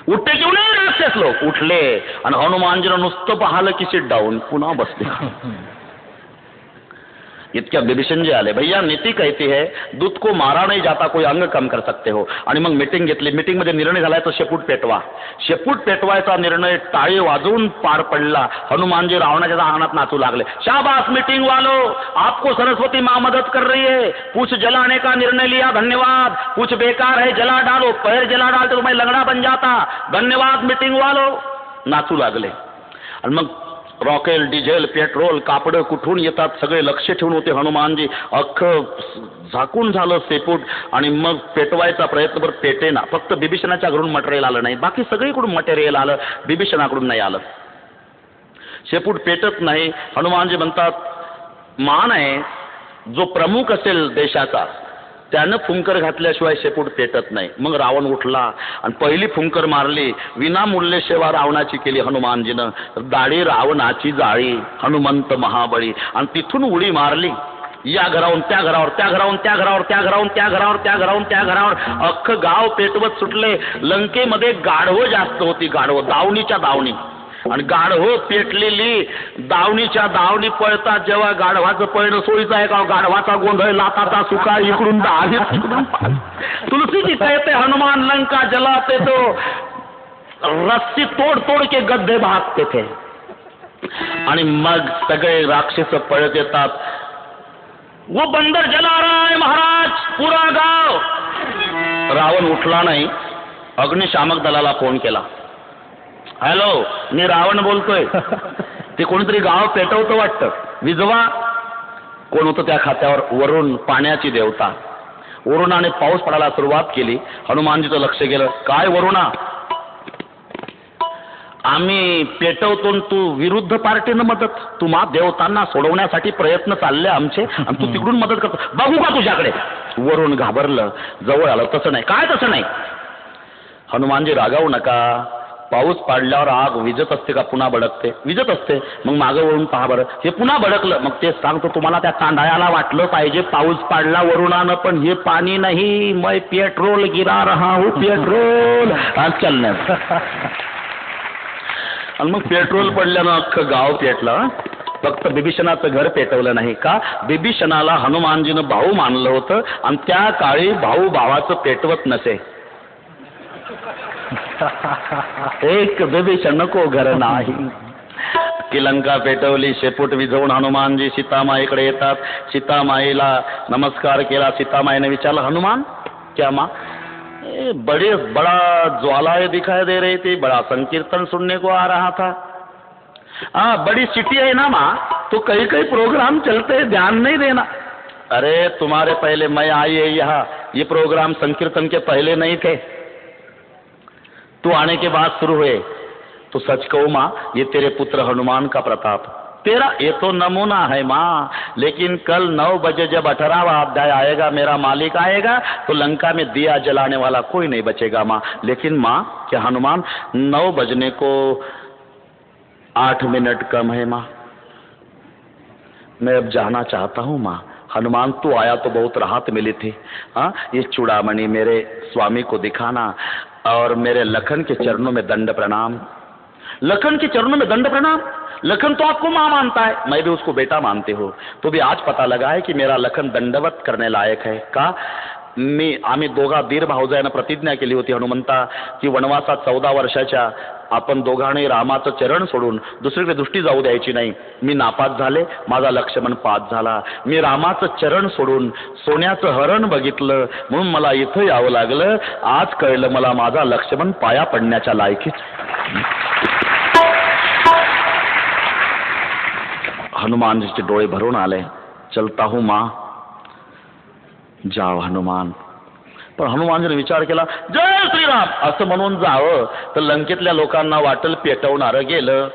उठते क्यों नाही राक्षस लोक? उठले आणि हनुमानजीनं नुसतं पाहिलं की सिट डाऊन, पुन्हा बसले. इतक्या विभीषण जी आले, भैया नीति कहती है दूध को मारा नहीं जाता, कोई अंग कम कर सकते हो. आणि मग मीटिंग घेतली. मीटिंग मध्ये निर्णय झालाय तो शेपूट पेटवा. शेपूट पेटवायचा निर्णय टाळी वाजवून पार पडला. हनुमानजी रावणाच्या अंगणात नाचू लागले. शाबाश मीटिंग वालो, आपको सरस्वती माँ मदद कर रही है. पूछ जलाने का निर्णय लिया, धन्यवाद. पूछ बेकार है, जला डालो. पैर जला डालते तो मैं लंगड़ा बन जाता. धन्यवाद मीटिंग वालो. नाचू लागले. आणि मग रॉकेल, डिझेल, पेट्रोल, कापड कुठून येतात सगळे लक्ष ठेवून होते हनुमानजी. अख्खं झाकून झालं शेपूट. आणि मग पेटवायचा प्रयत्न पेटेना. फक्त बिभीषणाच्या घरून मटेरियल आलं नाही, बाकी सगळीकडून मटेरियल आलं, बिभीषणाकडून नाही आलं. शेपूट पेटत नाही. हनुमानजी म्हणतात, मान आहे जो प्रमुख असेल देशाचा त्यानं फुंकर घातल्याशिवाय शेपूट पेटत नाही. मग रावण उठला आणि पहिली फुंकर मारली. विनामूल्य सेवा रावणाची केली हनुमानजीनं. दाढी रावणाची जाळी, हनुमंत महाबळी. आणि तिथून उडी मारली. या घरावून त्या घरावर, त्या घरावून त्या घरावर, त्या घरावून त्या घरावर, त्या घरावून त्या घरावर. अख्खं गाव पेटवत सुटले. लंकेमध्ये गाढवं जास्त होती, गाढवं, दावणीच्या दावणी. आणि गाढवं पेटलेली. दावणीच्या दावणी पळतात. जेव्हा गाढवाचं पळणं सोयीचं आहे का? गाढवाचा गोंधळ, लाताचा सुका, इकडून दहा तिकडून. तुलसीची कहते हनुमान लंका जलाते तो रस्सी तोड तोड के गड्ढे भागते थे. आणि मग सगळे राक्षस पळत येतात. वो बंदर जला रहा है महाराज, पुरा गाव. रावण उठला नाही. अग्निशामक दलाला फोन केला. हॅलो, मी रावण बोलतोय. ते कोणीतरी गाव पेटवतं वाटतं, विजवा. कोण होतं त्या खात्यावर? वरुण, पाण्याची देवता. वरुणाने पाऊस पडायला सुरुवात केली. हनुमानजीचं लक्ष गेलं. काय वरुणा, आम्ही पेटवतो, तू विरुद्ध पार्टीनं मदत. तुम्हा देवतांना सोडवण्यासाठी प्रयत्न चालले आमचे आणि तू तिकडून मदत करतो. बघू का तुझ्याकडे? वरुण घाबरलं, जवळ आलं. तसं नाही. काय तसं नाही? हनुमानजी रागावू नका. पाऊस पाडल्यावर आग विजत असते का पुन्हा भडकते? विजत असते. मग मागं वळून पहा बरं, हे पुन्हा भडकलं. मग तेच सांगतो तुम्हाला, त्या कांडाळ्याला वाटलं पाहिजे पाऊस पाडला वरुणानं, पण हे पाणी नाही, मैं पेट्रोल गिरा रहा हूं, पेट्रोल. आज चलण्यात. आणि मग पेट्रोल पडल्यानं अख्खं गाव पेटलं. फक्त बिभीषणाचं घर पेटवलं नाही का? बिभीषणाला हनुमानजीनं भाऊ मानलं होतं आणि त्या काळी भाऊ भावाचं पेटवत नसे. एक विभीषण को घर नाही. की लंका पेटवली. शेपूट विझवून हनुमानजी सीतामाईकडे येतात. सीतामाईला नमस्कार केला. सीतामाईने विचारलं, हनुमान क्या माँ? बड़ा ज्वालाएं दिखाई दे रही थी, बड़ा संकीर्तन सुनने को आ रहा था. हाँ, बड़ी सिटी है ना माँ, तो कई कई प्रोग्राम चलते हैं, ध्यान नहीं देना. अरे तुम्हारे पहले मैं आई है यहाँ, ये प्रोग्राम संकीर्तन के पहले नहीं थे, तू आने के बाद शुरू हुए. तो सच कहो माँ, ये तेरे पुत्र हनुमान का प्रताप. तेरा ये तो नमूना है माँ, लेकिन कल 9 बजे जब 18वां अध्याय आएगा, मेरा मालिक आएगा, तो लंका में दिया जलाने वाला कोई नहीं बचेगा माँ। लेकिन माँ, क्या हनुमान 9 बजने को 8 मिनट कम है माँ? मैं अब जाना चाहता हूँ माँ। हनुमान तू आया तो बहुत राहत मिली थी। हाँ, ये चूड़ामणि मेरे स्वामी को दिखाना और मेरे लखन के चरणों में दंड प्रणाम। लखन के चरणों में दंड प्रणाम। लखन तो आपको मां मानता है, मैं भी उसको बेटा मानते हो, तो भी आज पता लगा है की मेरा लखन दंडवत करणे लायक है का? मी आम्ही दोघा दीर भाऊजांना प्रतिज्ञा केली होती हनुमंता की वनवासात 14 वर्षाच्या आपण दोघांनी रामाचं चरण सोडून दुसरीकडे दृष्टी जाऊ द्यायची नाही। मी नापास झाले, माझा लक्ष्मण पास झाला। मी रामाचं चरण सोडून सोन्याचं हरण बघितलं, म्हणून मला इथं यावं लागलं। आज कळलं मला माझा लक्ष्मण पाया पडण्याच्या लायकीच। हनुमान जी के डोळे भरून आले। चलता हूं मां, जाओ हनुमान। पण हनुमानजीने विचार केला, जय श्रीराम असं म्हणून जावं तर लंकेतल्या लोकांना वाटल पेटवणारं गेलं।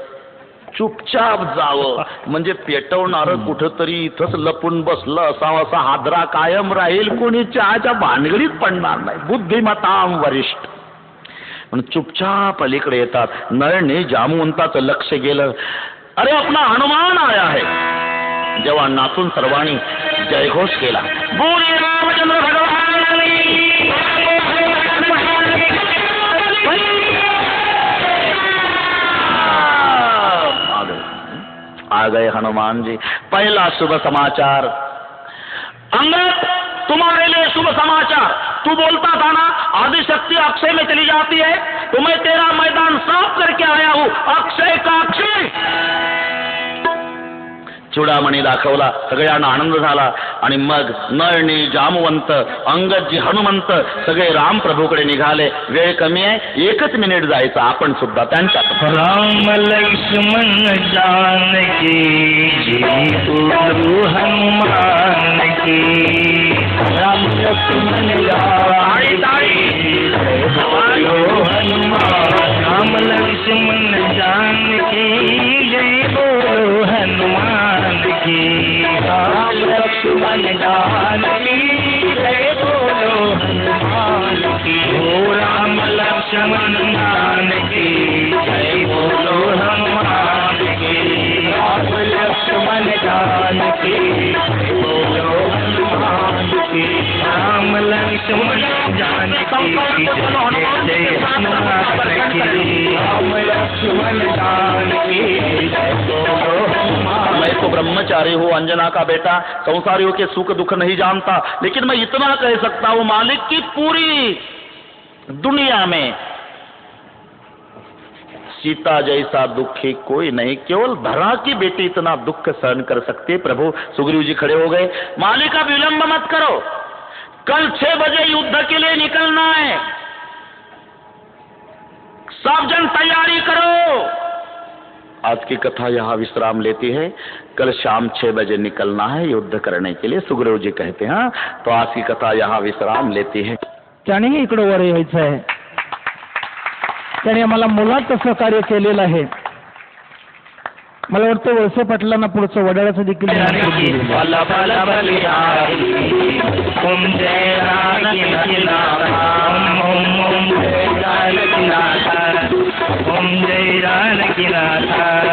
चुपचाप जावं म्हणजे पेटवणारं कुठंतरी इथंच लपून बसलं असावं, असा हादरा कायम राहील, कोणी चहाच्या भानगडीत पडणार नाही। बुद्धिमताम वरिष्ठ पण चुपचाप अलीकडे येतात। नळने जामवंताचं लक्ष गेलं, अरे अपना हनुमान आया है। जेव्हा नाचून सर्वांनी जयघोष केला, बोले रामचंद्र भगवान आ गए हनुमान जी। पहला शुभ समाचार, अंगद तुम्हारे लिए शुभ समाचार। तू बोलता था ना आदिशक्ति अक्षय में चली जाती है, तो मैं तेरा मैदान साफ करके आया हूं, अक्षय का अक्षय। चूडामणी दाखवला, सगळ्यांना आनंद झाला आणि मग नळनी, जामवंत, अंगदजी, हनुमंत सगळे राम प्रभूकडे निघाले। वेळ कमी आहे, 1 मिनिट जायचं, आपण सुद्धा त्यांच्यात। राम लक्ष्मण जानकी जी बोलो हनुमान की, राम लक्ष्मण बोलो हनुमान, राम लक्ष्मण जानकी जय बोलो हनुमान की, राम लक्ष्मण जानकी जय बोलो हनुमान की, ओ राम लक्ष्मण जानकी जय बोलो हनुमान की, राम लक्ष्मण जानकी जय बोलो हनुमान की, राम लक्ष्मण जानकी जय हनुमान की, राम लक्ष्मण जानकी जय बोलो हनुमान। मैं तो ब्रह्मचारी हूँ, अंजना का बेटा, संसारियों के सुख दुख नहीं जानता, लेकिन मैं इतना कह सकता हूँ मालिक की पूरी दुनिया में सीता जैसा दुखी कोई नहीं, केवल धरा की बेटी इतना दुख सहन कर सकती है। प्रभु सुग्रीव जी खड़े हो गए, मालिक आप विलंब मत करो, कल 6 बजे युद्ध के लिए निकलना है, सब जन तैयारी करो। आज की कथा यहाँ विश्राम लेती है, कल शाम 6 बजे निकलना है युद्ध करने के लिए, सुग्रीव जी कहते हैं। तो आज की कथा यहाँ विश्राम लेती है। त्याने इकडे वर यायचं आहे, त्याने आम्हाला मुलात सहकार्य केलेलं आहे। मला वाटतं वळसे पाटलांना पुढचं वडाळ्याचं देखील ओम जय जानकी नाथ।